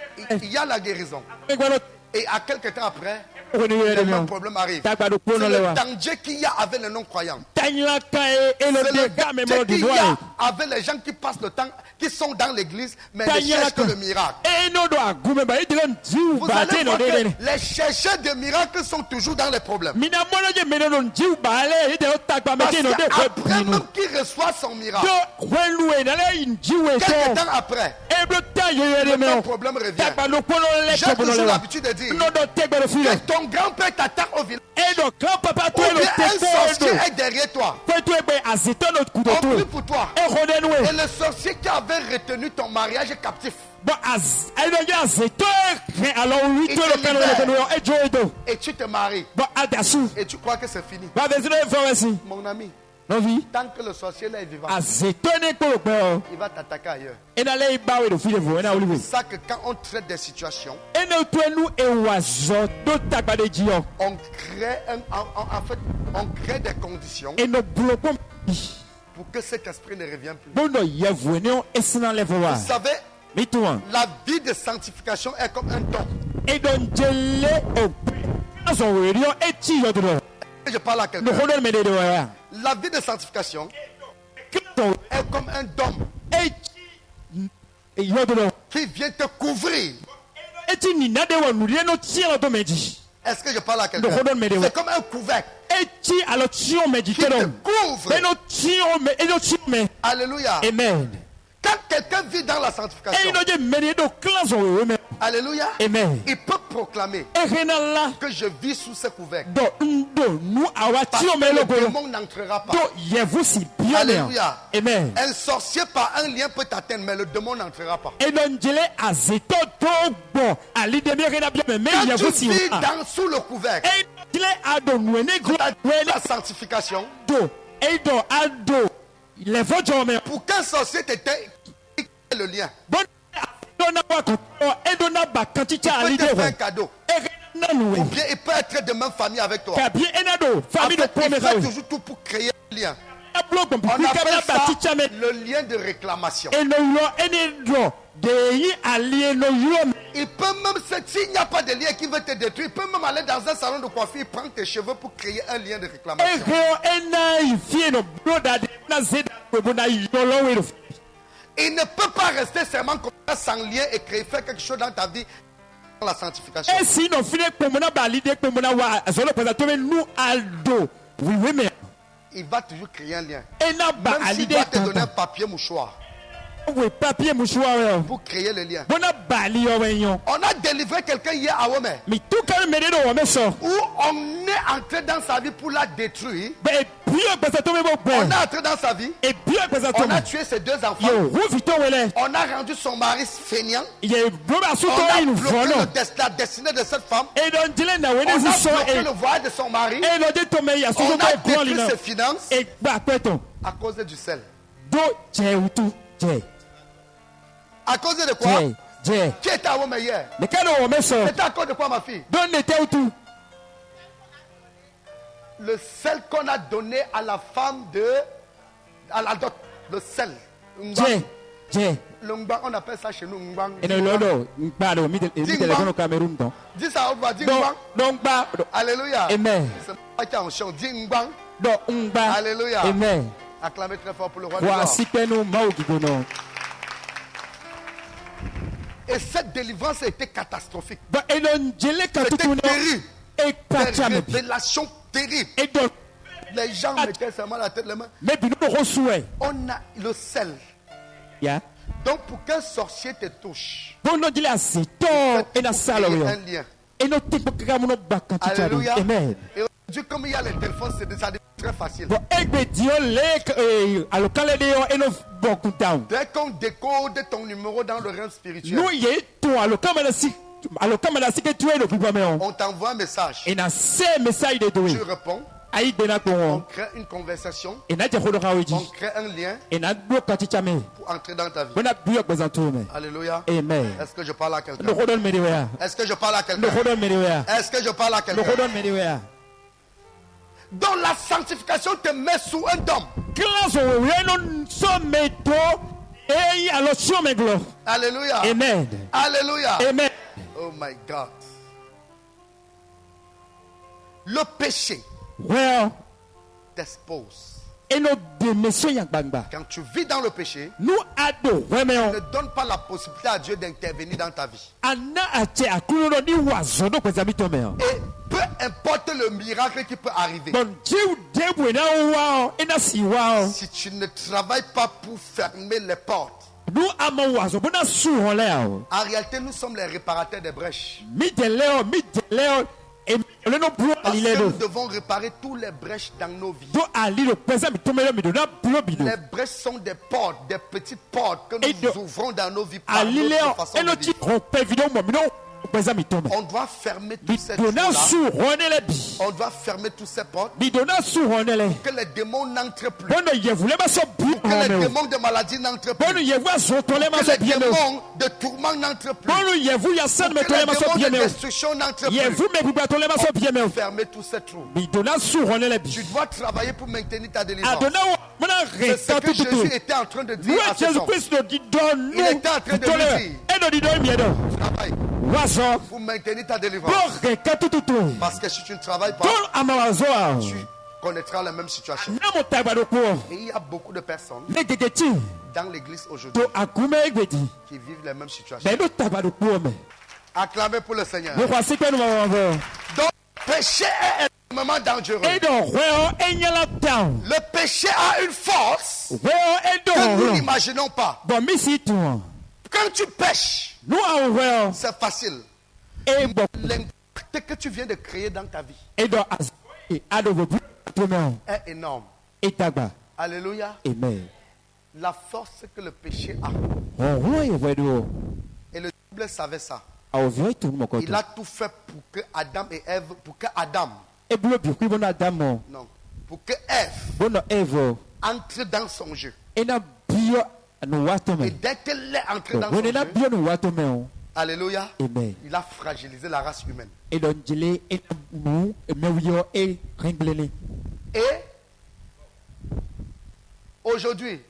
il y a la guérison. Egbalo Et à quelque temps après, hono le yere même mo. problème arrive. Tagba do C'est pono le le wa. danger qu'il y a avec les non-croyants. Tanyla kae elo C'est le de game mo danger du qu'il y doigt. a avec les gens qui passent le temps, qui sont dans l'église, mais ne Tanyla cherchent que ka. le miracle. E no do agume ba idren jiu Vous ba allez te no voir de que de. les chercheurs de miracles sont toujours dans les problèmes. Mina mono je meno no jiu ba le ide o tagba me Parce te no de qu'après ko pinu. même qu'il reçoit son miracle, Do welu na le in jiu e quelques so. temps après, Eblo ta yo le yere même me. problème revient. Tagba no pono le J'ai ko pono toujours le wa. l'habitude de dire No do tegba do filo. que ton grand-père t'attend au village. E do grand papa to Ou lo bien un te sorcier do. est derrière toi. Ko to e be azito no On kuto prie to. pour toi. E Et le sorcier qui avait retenu ton mariage captif, et tu te maries, et tu crois que c'est fini. Mon ami, tant que le sorcier là est vivant, il va t'attaquer ailleurs. C'est ça que quand on traite des situations, on crée des conditions pour que cet esprit ne revienne plus. Vous savez, la vie de sanctification est comme un don. Je parle à quelqu'un. La vie de sanctification est comme un don qui vient te couvrir. Est-ce que je parle à quelqu'un? C'est comme un couvercle qui te couvre. Alléluia. Amen. Quand quelqu'un vit dans la sanctification, alléluia, Amen. il peut proclamer que je vis sous ce couvercle. Parce que le démon n'entrera pas. Alléluia. Amen. Un sorcier par un lien peut t'atteindre, mais le démon n'entrera pas. Quand tu vis sous le couvercle, la sanctification, pour qu'un sorcier t'éteille le lien, il peut te faire un cadeau. Ou bien il peut être de même famille avec toi. En fait, il fait toujours tout pour créer un lien. On appelle ça le lien de réclamation. Il peut même, s'il n'y a pas de lien qui veut te détruire, il peut même aller dans un salon de coiffure, il prend tes cheveux pour créer un lien de réclamation. Il ne peut pas rester seulement comme ça sans lien et créer, faire quelque chose dans ta vie, dans la sanctification. Il va toujours créer un lien. Même s'il doit te donner un papier mouchoir pour créer le lien. On a délivré quelqu'un hier à Wome, où on est entré dans sa vie pour la détruire. On est entré dans sa vie, on a tué ses deux enfants, on a rendu son mari feignant, on a bloqué la destinée de cette femme, on a bloqué le voyage de son mari, on a détruit ses finances à cause du sel. À cause de quoi? Qui était à Wome hier? C'était à cause de quoi, ma fille? Le sel qu'on a donné à la femme à la dot, le sel. Le ngbang, on appelle ça chez nous ngbang. Dis ça, on va dire ngbang. Alléluia. Amen. C'est pas qui en chant, dis ngbang. Alléluia. Amen. Acclamez très fort pour le roi du Nord. Et cette délivrance a été catastrophique. C'était terrible. Des révélations terribles. Les gens mettaient seulement la tête, les mains. On a le sel. Donc pour qu'un sorcier te touche, il faut créer un lien. Alléluia. Et aujourd'hui, comme il y a les téléphones, ça devient très facile. Dès qu'on décode ton numéro dans le realm spirituel, on t'envoie un message. Tu réponds. On crée une conversation. On crée un lien pour entrer dans ta vie. Alléluia. Amen. Est-ce que je parle à quelqu'un? Est-ce que je parle à quelqu'un? Est-ce que je parle à quelqu'un? Donc la sanctification te met sous un dôme. Alléluia. Amen. Alléluia. Amen. Oh my God. Le péché t'expose. Quand tu vis dans le péché, ne donne pas la possibilité à Dieu d'intervenir dans ta vie. Et peu importe le miracle qui peut arriver, si tu ne travailles pas pour fermer les portes, en réalité nous sommes les réparateurs des brèches. Parce que nous devons réparer toutes les brèches dans nos vies. Les brèches sont des portes, des petites portes que nous ouvrons dans nos vies par notre façon de vivre. On doit fermer toutes ces portes. On doit fermer toutes ces portes pour que les démons n'entrent plus. Pour que les démons de maladie n'entrent plus. Pour que les démons de tourment n'entrent plus. Pour que les démons de destruction n'entrent plus. On doit fermer tous ces trous. Tu dois travailler pour maintenir ta délivrance. C'est ce que Jésus était en train de dire à cet homme. Il était en train de lui dire, travaille pour maintenir ta délivrance. Parce que si tu ne travailles pas, tu connaîtras la même situation. Et il y a beaucoup de personnes dans l'église aujourd'hui qui vivent la même situation. Acclamez pour le Seigneur. Donc, le péché est extrêmement dangereux. Le péché a une force que nous n'imaginons pas. Quand tu pêches, c'est facile. L'impact que tu viens de créer dans ta vie est énorme. Alléluia. La force que le péché a. Et le diable savait ça. Il a tout fait pour que Adam et Ève, pour que Ève entre dans son jeu. Et dès qu'elle est entrée dans son jeu, alléluia, il a fragilisé la race humaine. Et aujourd'hui,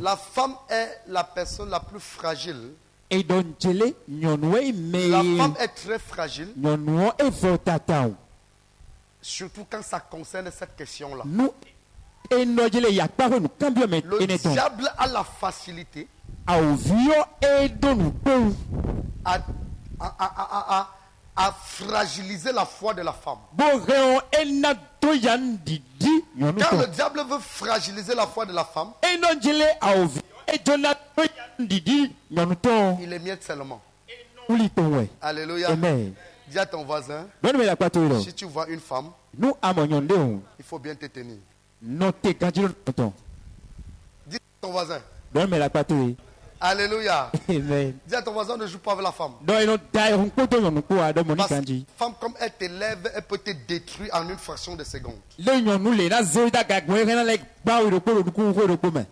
la femme est la personne la plus fragile. La femme est très fragile. Surtout quand ça concerne cette question-là. Le diable a la facilité à fragiliser la foi de la femme. Quand le diable veut fragiliser la foi de la femme, il émiette seulement. Alléluia. Dis à ton voisin, si tu vois une femme, il faut bien te tenir. Dis à ton voisin. Alléluia. Dis à ton voisin, ne joue pas avec la femme. Parce que la femme, comme elle t'élève, elle peut te détruire en une fraction de seconde.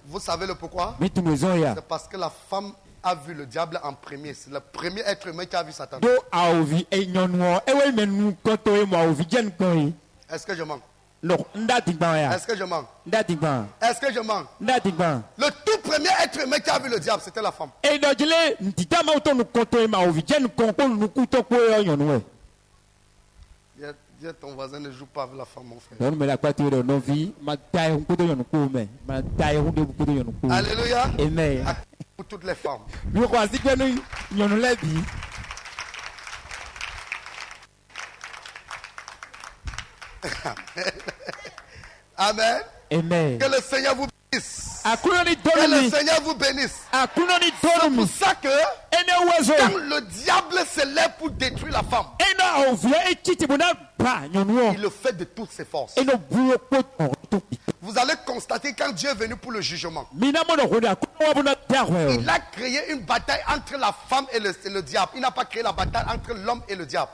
Vous savez le pourquoi? C'est parce que la femme a vu le diable en premier. C'est le premier être humain qui a vu Satan. Est-ce que je mens? Est-ce que je mens? Est-ce que je mens? Le tout premier être humain qui a vu le diable, c'était la femme. Dis à ton voisin, ne joue pas avec la femme, mon frère. Alléluia. Amen. Pour toutes les femmes. Amen. Amen. Que le Seigneur vous bénisse. Que le Seigneur vous bénisse. C'est pour ça que quand le diable se lève pour détruire la femme, il le fait de toutes ses forces. Vous allez constater quand Dieu est venu pour le jugement, il a créé une bataille entre la femme et le diable. Il n'a pas créé la bataille entre l'homme et le diable.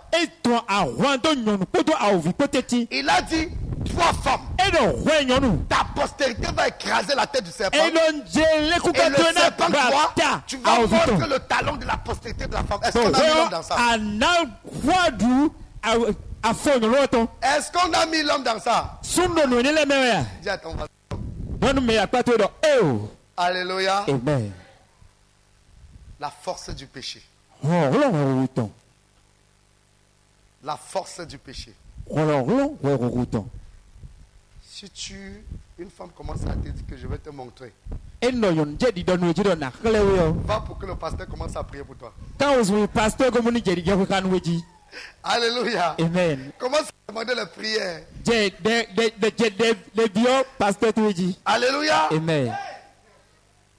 Il a dit, toi femme, ta postérité va écraser la tête du serpent. Et le serpent, toi, tu vas mordre le talon de la postérité de la femme. Est-ce qu'on a mis l'homme dans ça? Est-ce qu'on a mis l'homme dans ça? Dis à ton voisin. Alléluia. Amen. La force du péché. La force du péché. Si une femme commence à te dire que je vais te montrer, va pour que le pasteur commence à prier pour toi. Alléluia. Amen. Commence à demander les prières. Alléluia. Amen.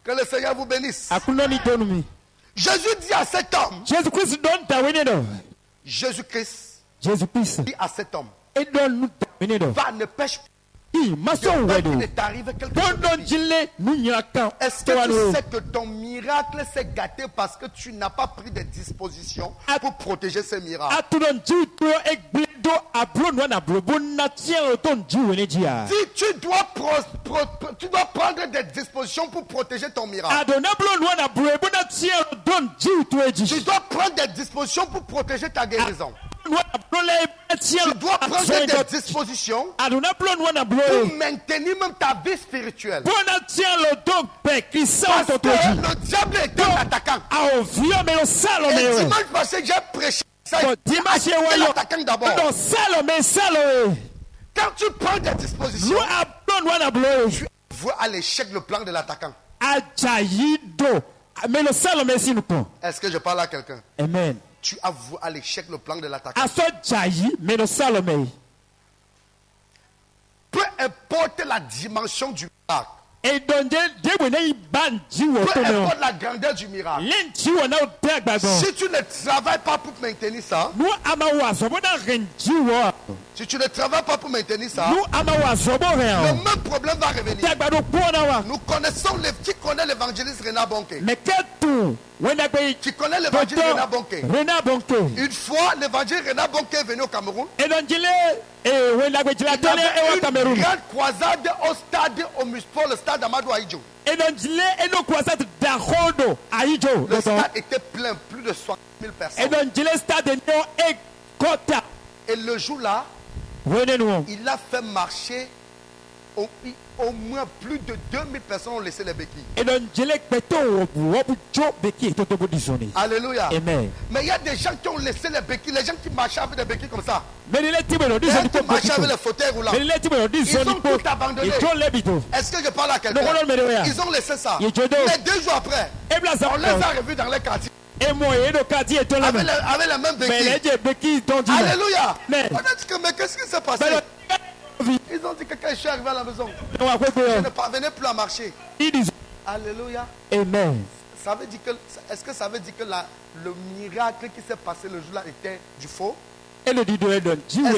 Que le Seigneur vous bénisse. Jésus dit à cet homme, Jésus-Christ Jésus-Christ. Dis à cet homme, Et donne-nous terminer donc. va, ne pêche pas. Maçon Il wedo. t'arrive quelque chose de Pendant pire. jile nous nyaka. Est-ce que tu sais que ton miracle s'est gâté parce que tu n'as pas pris des dispositions pour protéger ce miracle? Atudon jiu to egblido ablo no na blo bona tia ton jiu ne dia. Si tu dois prendre des dispositions pour protéger ton miracle. Adona blo no na blo bona tia don jiu to eji. Tu dois prendre des dispositions pour protéger ta guérison. Tu dois prendre des dispositions pour maintenir même ta vie spirituelle. Parce que le diable est un attaquant. Et dimanche passé, j'ai prêché ça. L'attaquant d'abord. Quand tu prends des dispositions, tu vois à l'échec le plan de l'attaquant. Est-ce que je parle à quelqu'un? Amen. Tu avoues à l'échec le plan de l'attaquant. Peu importe la dimension du miracle. Peu importe la grandeur du miracle. Si tu ne travailles pas pour maintenir ça, si tu ne travailles pas pour maintenir ça, le même problème va revenir. Nous connaissons, qui connaît l'évangéliste Renard Bonke? Qui connaît l'évangile Renard Bonke? Une fois, l'évangile Renard Bonke est venu au Cameroun. Il avait une grande croisade au stade Omusport, le stade Amadou Ahidjo. Le stade était plein, plus de 60 000 personnes. Et le jour-là, il a fait marcher au moins plus de 2000 personnes ont laissé les béquilles. Alléluia. Amen. Mais il y a des gens qui ont laissé les béquilles, les gens qui marchaient avec des béquilles comme ça. Les gens qui marchaient avec les fauteuils roulants. Ils ont tout abandonné. Est-ce que je parle à quelqu'un? Ils ont laissé ça. Mais 2 jours après, on les a revus dans les quartiers. Avec les mêmes béquilles. Alléluia. On a dit que, mais qu'est-ce qui s'est passé? Ils ont dit que quand je suis arrivé à la maison, je ne parvenais plus à marcher. Alléluia. Amen. Ça veut dire que, est-ce que ça veut dire que le miracle qui s'est passé le jour-là était du faux? Est-ce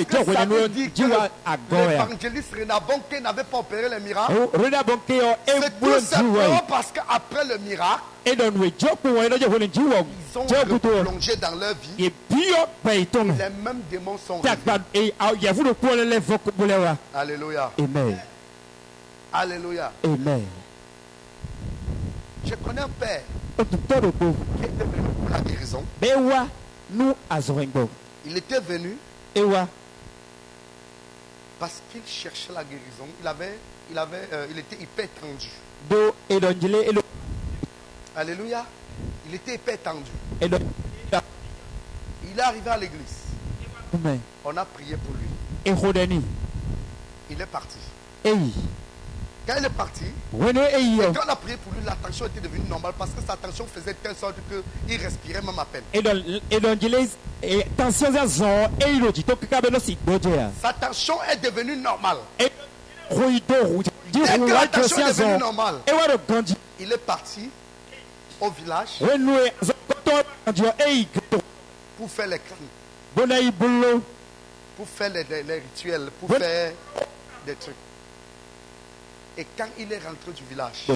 que ça veut dire que l'évangéliste Renard Bonke n'avait pas opéré le miracle? C'est tout simplement parce qu'après le miracle, ils ont plongé dans leur vie et les mêmes démons sont revenus. Alléluia. Amen. Alléluia. Amen. Je connais un père qui était venu pour la guérison. Il était venu parce qu'il cherchait la guérison. Il était hyper tendu. Alléluia. Il était hyper tendu. Il est arrivé à l'église. On a prié pour lui. Il est parti. Quand il est parti, et quand on a prié pour lui, la tension était devenue normale parce que sa tension faisait telle sorte qu'il respirait même à peine. Sa tension est devenue normale. Dès que la tension est devenue normale, il est parti au village pour faire les crânes, pour faire les rituels, pour faire des trucs. Et quand il est rentré du village,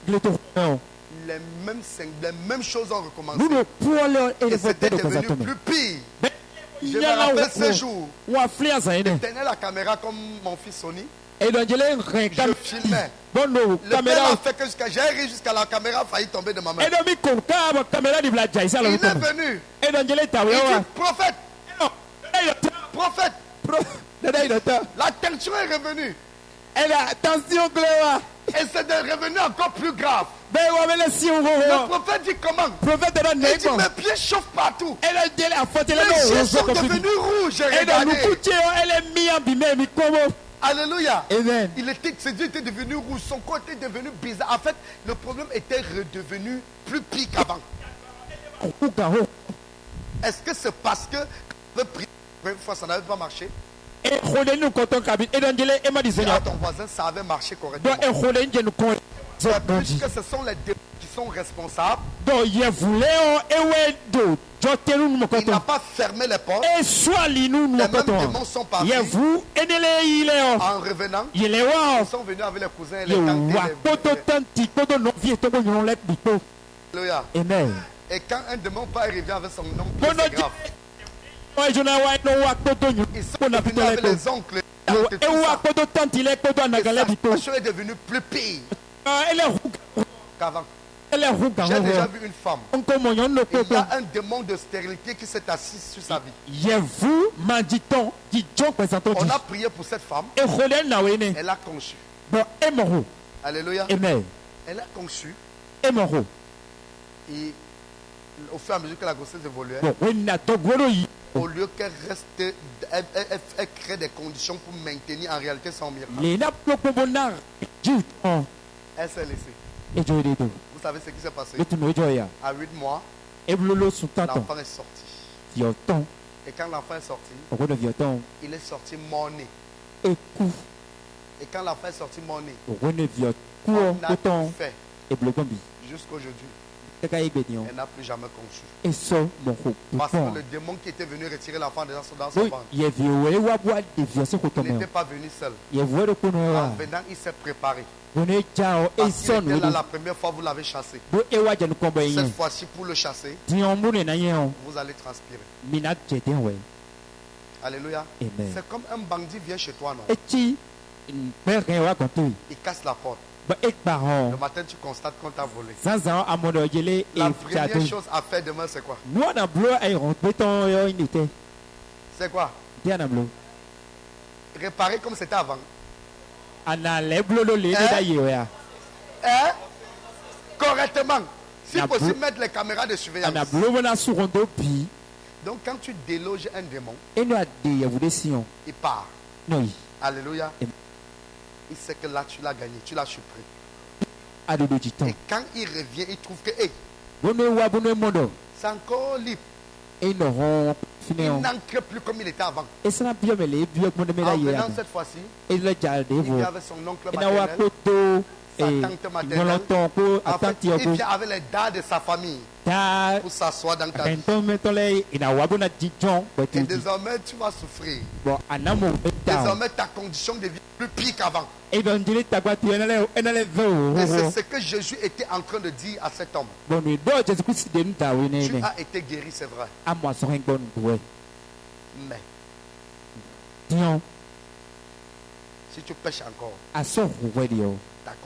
les mêmes choses ont recommencé. Et c'était devenu plus pire. Je me rappelle ce jour. Je tenais la caméra comme mon fils Sony. Je filmais. Le père a fait que j'ai ri jusqu'à la caméra a failli tomber de ma main. Il est venu. Il dit, prophète. Prophète. La tension est revenue. Et c'est devenu encore plus grave. Le prophète dit comment? Il dit mes pieds chauffent partout. Mes yeux sont devenus rouges. Alléluia. Amen. Ses yeux étaient devenus rouges. Son corps était devenu bizarre. En fait, le problème était redevenu plus pire qu'avant. Est-ce que c'est parce que quand on prié une fois, ça n'avait pas marché? À ton voisin, ça avait marché correctement. puisque ce sont les démons qui sont responsables, il n'a pas fermé les portes. Les mêmes démons sont partis. En revenant, ils sont venus avec les cousins et les tantes. Alléluia. Et quand un démon part arriver avec son oncle, c'est grave. Ils sont venus avec les oncles. Et sa situation est devenue plus pire qu'avant. J'ai déjà vu une femme. Il y a un démon de stérilité qui s'est assis sur sa vie. On a prié pour cette femme. Elle a conçu. Alléluia. Elle a conçu. Et au fur et à mesure que la grossesse évoluait, au lieu qu'elle reste, elle crée des conditions pour maintenir en réalité son miracle. Elle s'est laissée. Vous savez ce qui s'est passé? À 8 mois, l'enfant est sorti. Et quand l'enfant est sorti, il est sorti mort-né. Et quand l'enfant est sorti mort-né, on a tout fait jusqu'aujourd'hui. Elle n'a plus jamais conçu. Parce que le démon qui était venu retirer l'enfant dans son ventre, il n'était pas venu seul. En venant, il s'est préparé. Parce qu'il était là la première fois, vous l'avez chassé. Cette fois-ci, pour le chasser, vous allez transpirer. Alléluia. C'est comme un bandit vient chez toi, non? Il casse la porte. Le matin, tu constates qu'on t'a volé. La première chose à faire demain, c'est quoi? C'est quoi? Réparer comme c'était avant. Correctement. Si possible, mettre les caméras de surveillance. Donc, quand tu déloges un démon, il part. Alléluia. Il sait que là, tu l'as gagné, tu l'as surpris. Et quand il revient, il trouve que c'est encore libre. Il n'ancre plus comme il était avant. En venant cette fois-ci, il vient avec son oncle maternel, sa tante maternelle. En fait, il vient avec les dads de sa famille pour s'asseoir dans ta vie. Et désormais, tu vas souffrir. Désormais, ta condition devient plus pire qu'avant. Et c'est ce que Jésus était en train de dire à cet homme. Tu as été guéri, c'est vrai. Mais si tu pêches encore, ta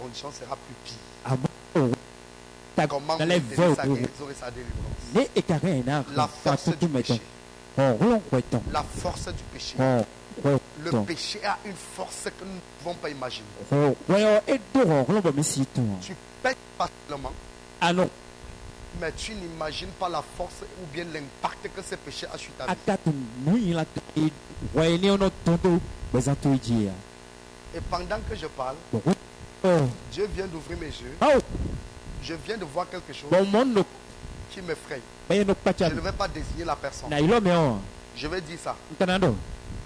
condition sera plus pire. Comment obtenir sa guérison et sa délivrance? La force du péché. La force du péché. Le péché a une force que nous ne pouvons pas imaginer. Tu pèches facilement, mais tu n'imagines pas la force ou bien l'impact que ce péché a sur ta vie. Et pendant que je parle, Dieu vient d'ouvrir mes yeux. Je viens de voir quelque chose qui m'effraie. Je ne vais pas désigner la personne. Je vais dire ça.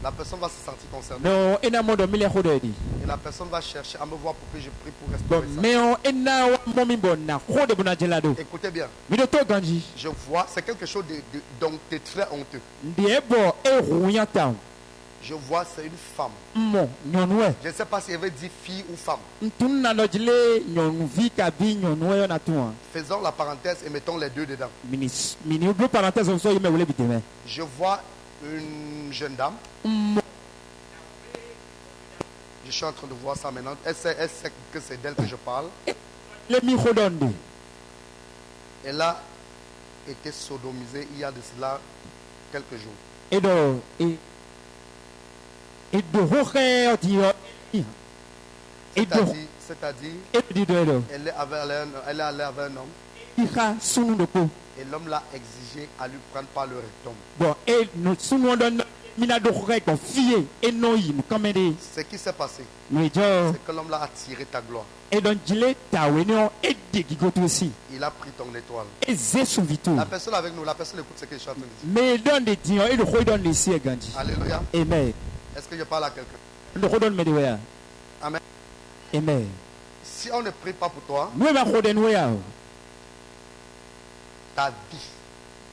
La personne va se sentir concernée. Et la personne va chercher à me voir pour que je prie pour restaurer ça. Écoutez bien. Je vois, c'est quelque chose de très honteux. Je vois, c'est une femme. Je ne sais pas si elle veut dire fille ou femme. Faisons la parenthèse et mettons les deux dedans. Je vois une jeune dame. Je suis en train de voir ça maintenant. Elle sait que c'est d'elle que je parle. Elle a été sodomisée il y a de cela quelques jours. C'est-à-dire, elle est allée avec un homme. Et l'homme l'a exigé à lui prendre par le rectum. Ce qui s'est passé, c'est que l'homme l'a attiré ta gloire. Il a pris ton étoile. La personne avec nous, la personne écoute ce que je suis en train de dire. Alléluia. Est-ce que je parle à quelqu'un? Amen. Si on ne prie pas pour toi, nous va khoden ya ta vie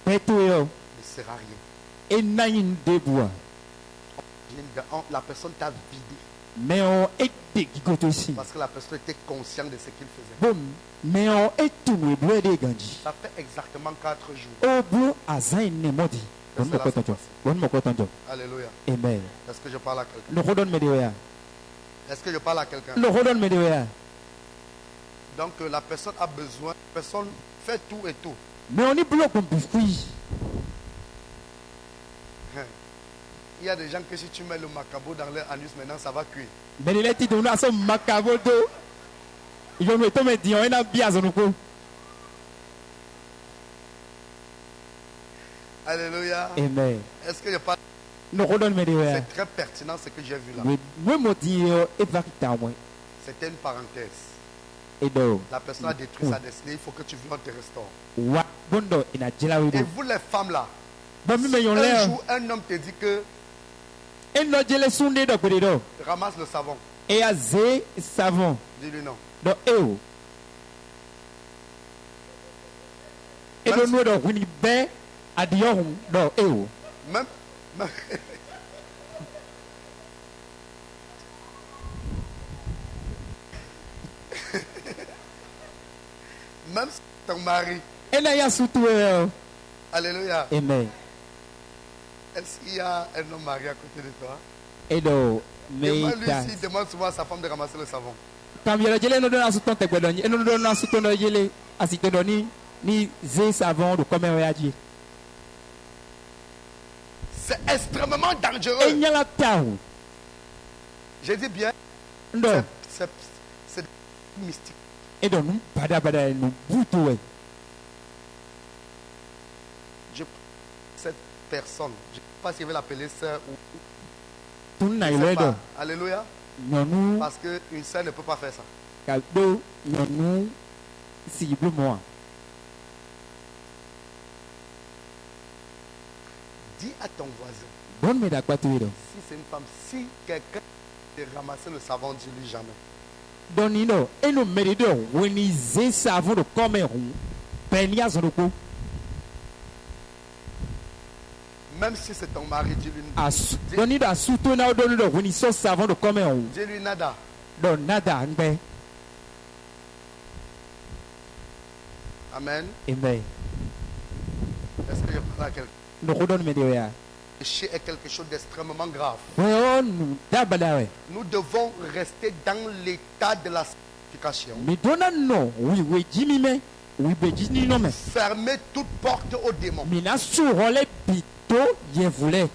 petu yo ne sera rien. e nayin deboa La personne t'a vidé mais on était qui côté ici parce que la personne était consciente de ce qu'il faisait. bon mais on est tout nous bleu de ganji Ça fait exactement 4 jours. au bout azan ne modi bon mo kotanjo Alléluia. amen Est-ce que je parle à quelqu'un? no khodon medio ya Est-ce que je parle à quelqu'un? no khodon medio ya Donc la personne a besoin, la personne fait tout et tout. mais on est bloqué comme biscuit. Il y a des gens que si tu mets le macabo dans leur anus maintenant ça va cuire. Mais il est dit on a son macabo do ils vont mettre me dire on a bien zonoko. Alléluia. Amen. Est-ce que je parle? No khodon medio ya C'est très pertinent ce que j'ai vu là. moi mo dire e va kita moi C'était une parenthèse. et do La personne a détruit sa destinée. Il faut que tu viennes te restaure. wa bondo ina jela wi Et do vous les femmes là, bon mi me yon un le jour un homme te dit que e no jele sunde do pede do ramasse le savon. e a ze savon Dis-lui non. do eu e do no do wini be adiyo do eu Même même si ton mari, e na ya sutu alléluia, amen est-ce qu'il y a un homme marié à côté de toi? e do me Demande-lui ta s'il demande souvent à sa femme de ramasser le savon. kam yele jele no do na suton te gbedo ni no do na suton do jele asite do ni ze savon do comme ya ji C'est extrêmement e dangereux. nyala tawo Je dis bien, ndo c'est mystique. e do num bada no buto we Cette personne, je ne sais pas si je vais l'appeler sœur ou... tun na je sais ile do pas. Alléluia. nyonu Parce qu'une sœur ne peut pas faire ça. ka do nyonu si blu mo Dis à ton voisin, bon me da kwatu do si c'est une femme, si quelqu'un de ramasser le savon, dis-lui jamais. doni no e no meri do wini ze savon do comme hu penia zonoko Même si c'est ton mari, dis-lui asu doni do asuto na do no wini so savon do comme hu dis-lui nada. do nada ngbe Amen. amen Est-ce que je parle à quelqu'un? no khodon me de ya Le péché est quelque chose d'extrêmement grave. weonu da bada we Nous devons rester dans l'état de la sanctification. mi dona no we jimi me we be jini no me Fermer toute porte aux démons. mi na su role bito ye voulait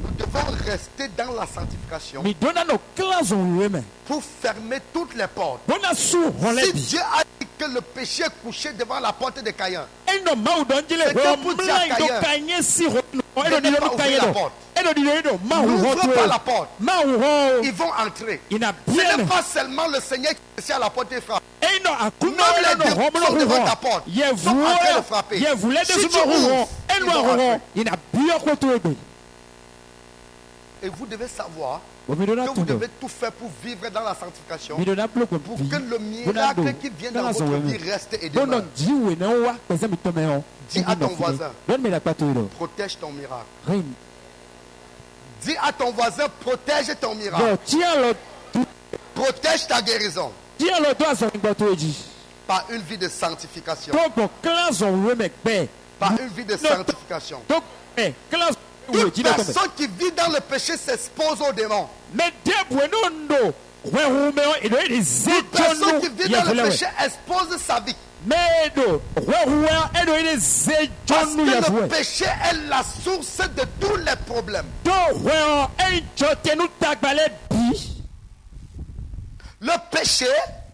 Nous devons rester dans la sanctification mi dona no class on we me pour fermer toutes les portes. bona su role Si bi Dieu a dit que le péché est couché devant la porte de Caïn, eno mau don jile C'était ho pour dire à mlai do Caïn. kanye si ho no Ne eno di pas no ouvrir kanye la do porte. eno di no mau ho n'ouvre pas la to porte. mau ho Ils vont entrer. ina Ce bien n'est pas seulement le Seigneur qui est à la porte et frappe. eno akuna Même les no démons ho sont mo devant ho ta porte. ye Sont en train de voulait frapper. ye voulait de Si su tu ho ouvres, eno ils vont ho entrer. ina bien ko to ebe Et vous devez savoir o mi dona que vous to devez tout faire pour vivre dans la sanctification, mi dona block pour que le miracle qui vient dans votre vie reste et bono demeure. jiwe na wa pesa mi to me ho Dis à ton voisin. don me da kwato do Protège ton miracle. rein Dis à ton voisin, protège ton miracle. do tia lo Protège ta guérison tia lo do aso ngbo to eji par une vie de sanctification. to bo class on we me pe Par une vie de sanctification. to class we Toute ji do to me personne qui vit dans le péché s'expose aux démons. mais de bueno ndo we hu me o do e ze Toute personne jonu qui vit ye dans le voulait péché expose sa vie. mais do we hu e do e ze Parce jonu ye que le voulait péché est la source de tous les problèmes. do we o e jote nu tagbale bi Le péché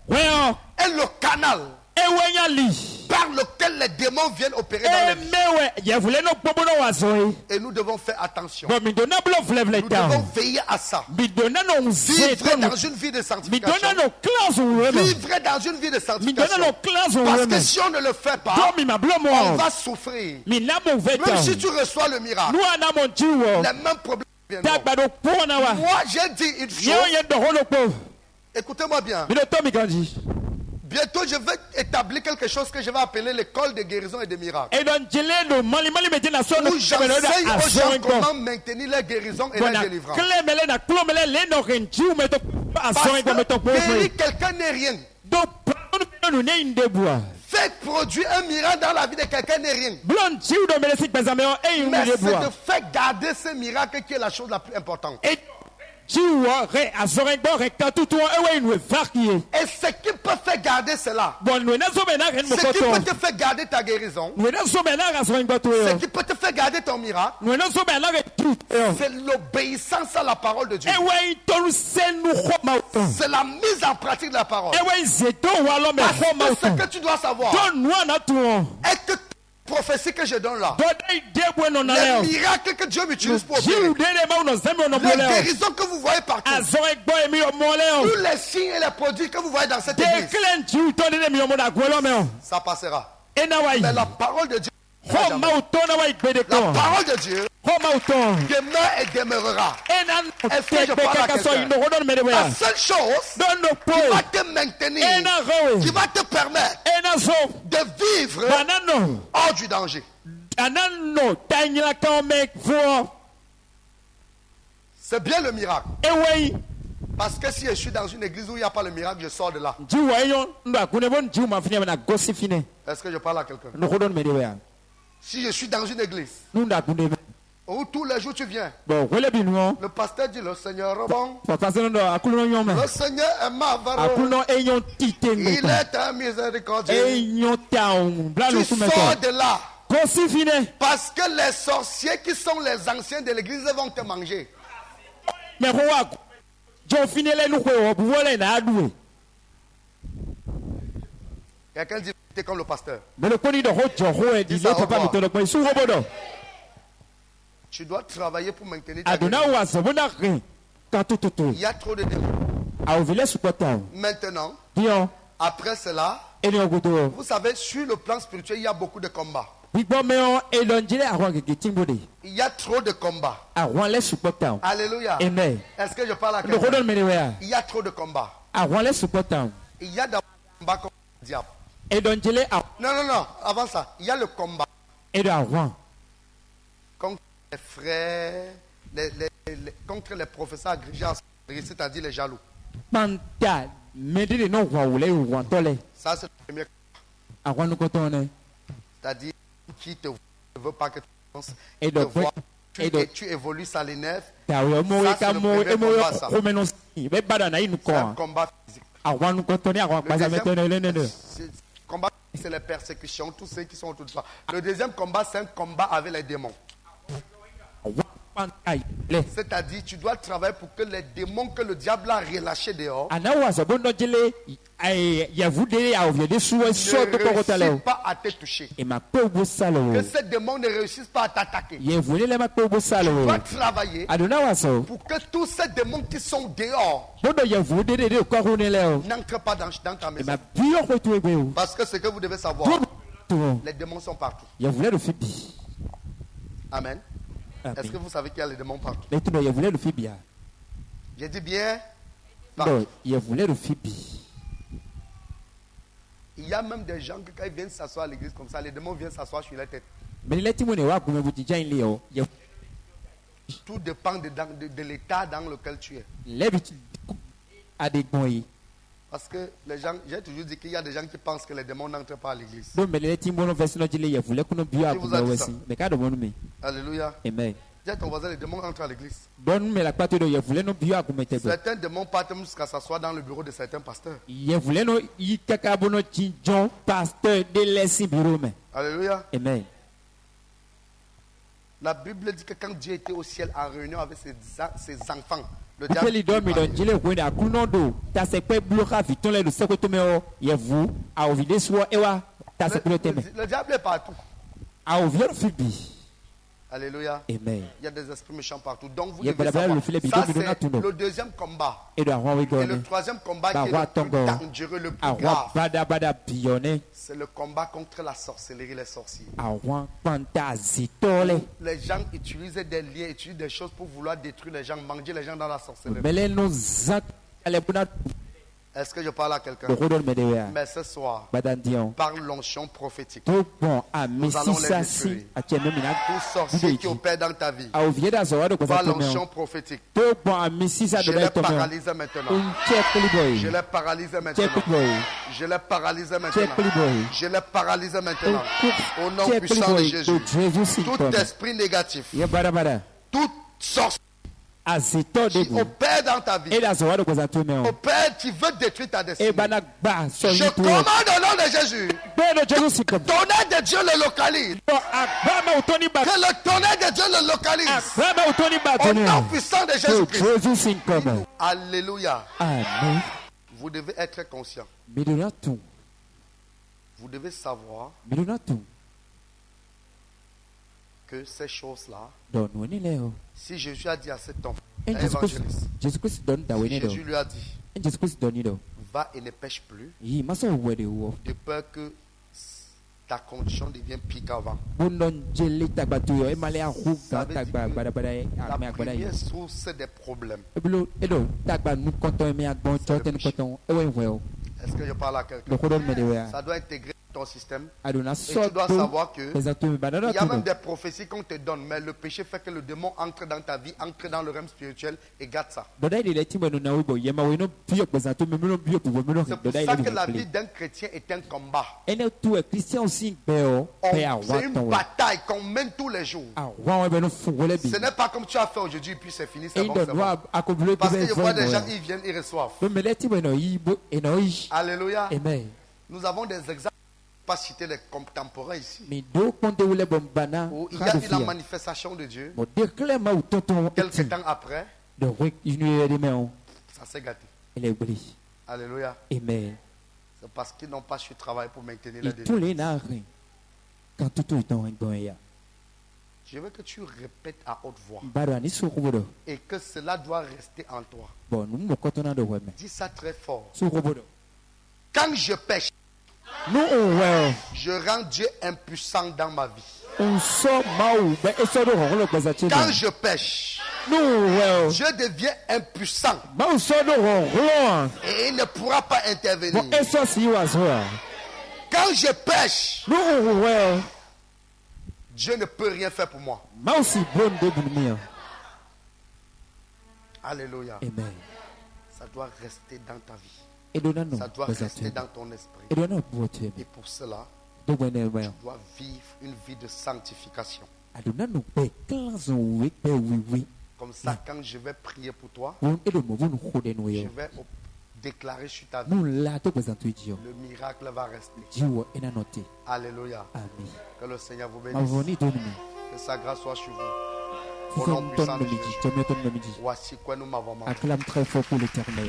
we o est le canal e wenya li par lequel les démons viennent opérer dans les vies. emewe ye voulait no gbobo no wazo Et nous devons faire attention. bon mi dona blo vle Nous down devons veiller à ça. mi dona no ze Vivre dans une vie de mi sanctification. dona no class we me Vivre dans une vie de mi dona sanctification. no class Parce we que me si on ne le fait do pas, mi ma blo on mo va souffrir. mi na mo ve Même down si tu reçois le miracle, nu ana mo jiwo les mêmes problèmes viendront. dagba do pona wa Moi, j'ai dit une ye chose. ye do holo po Écoutez-moi bien. Bientôt, je vais établir quelque chose que je vais appeler l'école de guérison et de miracles. Où j'enseigne aux gens comment maintenir la guérison et la délivrance. Parce que guérir quelqu'un n'est rien. Faire produire un miracle dans la vie de quelqu'un n'est rien. Mais c'est de faire garder ce miracle qui est la chose la plus importante. Et ce qui peut faire garder cela, ce qui peut te faire garder ta guérison, ce qui peut te faire garder ton miracle, c'est l'obéissance à la parole de Dieu. C'est la mise en pratique de la parole. Parce que ce que tu dois savoir est que prophétie que je donne là, les miracles que Dieu m'utilise pour opérer, les guérisons que vous voyez partout, tous les signes et les produits que vous voyez dans cette église, ça passera. Mais la parole de Dieu, la parole de Dieu demeure et demeurera. Est-ce que je parle à quelqu'un? La seule chose qui va te maintenir, qui va te permettre de vivre hors du danger, c'est bien le miracle. Parce que si je suis dans une église où il n'y a pas le miracle, je sors de là. Est-ce que je parle à quelqu'un? Si je suis dans une église où tous les jours tu viens, le pasteur dit le Seigneur est bon, le Seigneur est merveilleux, il est un miséricordieux. Tu sors de là parce que les sorciers qui sont les anciens de l'église vont te manger. Quelqu'un dit t'es comme le pasteur. Tu dois travailler pour maintenir ta guérison. Il y a trop de démons. Maintenant, après cela, vous savez, sur le plan spirituel, il y a beaucoup de combats. Il y a trop de combats. Alléluia. Est-ce que je parle à quelqu'un? Il y a trop de combats. Il y a des combats contre le diable. Non, avant ça, il y a le combat contre les frères, contre les professeurs agrégés, c'est-à-dire les jaloux. Ça, c'est le premier combat. C'est-à-dire qui ne veut pas que tu penses, tu évolues, ça l'énerve. Ça, c'est le premier combat, ça. C'est un combat physique. Le combat, c'est les persécutions, tous ceux qui sont autour de toi. Le deuxième combat, c'est un combat avec les démons. C'est-à-dire, tu dois travailler pour que les démons que le diable a relâchés dehors ne réussissent pas à te toucher. Que ces démons ne réussissent pas à t'attaquer. Tu dois travailler pour que tous ces démons qui sont dehors n'entrent pas dans ta maison. Parce que ce que vous devez savoir, les démons sont partout. Amen. Est-ce que vous savez qu'il y a les démons partout? J'ai dit bien partout. Il y a même des gens que quand ils viennent s'asseoir à l'église comme ça, les démons viennent s'asseoir sur la tête. Tout dépend de l'état dans lequel tu es. Parce que les gens, j'ai toujours dit qu'il y a des gens qui pensent que les démons n'entrent pas à l'église. Alléluia. Amen. Dis à ton voisin, les démons entrent à l'église. Certains démons partent jusqu'à s'asseoir dans le bureau de certains pasteurs. Alléluia. Amen. La Bible dit que quand Dieu était au ciel en réunion avec ses enfants, le diable est partout. Alléluia. Amen. Il y a des esprits méchants partout. Donc vous devez savoir. Ça c'est le deuxième combat. Et le troisième combat qui est le plus dangereux, le plus grave. C'est le combat contre la sorcellerie et les sorciers. Les gens utilisent des liens, utilisent des choses pour vouloir détruire les gens, manger les gens dans la sorcellerie. Est-ce que je parle à quelqu'un? Mais ce soir, par l'onction prophétique, nous allons les détruire. Tout sorcier qui opère dans ta vie, par l'onction prophétique, je les paralyse maintenant. Je les paralyse maintenant. Je les paralyse maintenant. Je les paralyse maintenant. Au nom puissant de Jésus. Tout esprit négatif, toute sorcière qui opère dans ta vie, opère qui veut détruire ta destinée, je commande au nom de Jésus, que le tonnerre de Dieu le localise. Que le tonnerre de Dieu le localise. Au nom puissant de Jésus-Christ. Alléluia. Amen. Vous devez être conscient. Vous devez savoir que ces choses-là, si Jésus a dit à cet homme, un évangéliste, Jésus lui a dit, va et ne pêche plus, de peur que ta condition devienne pire qu'avant. La première source des problèmes. Est-ce que je parle à quelqu'un? Ça doit intégrer ton système. Et tu dois savoir que il y a même des prophéties qu'on te donne, mais le péché fait que le démon entre dans ta vie, entre dans le realm spirituel et garde ça. C'est pour ça que la vie d'un chrétien est un combat. C'est une bataille qu'on mène tous les jours. Ce n'est pas comme tu as fait aujourd'hui, puis c'est fini, c'est bon, c'est bon. Parce que je vois des gens, ils viennent, ils reçoivent. Alléluia. Nous avons des exemples. Pas citer les contemporains ici. Où il y a eu la manifestation de Dieu. Quelques temps après, ça s'est gâté. Alléluia. C'est parce qu'ils n'ont pas su travailler pour maintenir la délivrance. Je veux que tu répètes à haute voix. Et que cela doit rester en toi. Dis ça très fort. Quand je pêche, je rends Dieu impuissant dans ma vie. Quand je pêche, Dieu devient impuissant et il ne pourra pas intervenir. Quand je pêche, Dieu ne peut rien faire pour moi. Alléluia. Ça doit rester dans ta vie. Ça doit rester dans ton esprit. Et pour cela, tu dois vivre une vie de sanctification. Comme ça, quand je vais prier pour toi, je vais déclarer sur ta vie, le miracle va rester. Alléluia. Que le Seigneur vous bénisse. Que sa grâce soit sur vous. Au nom puissant de Jésus. Voici quoi nous m'avons manqué. Acclame très fort pour l'Éternel.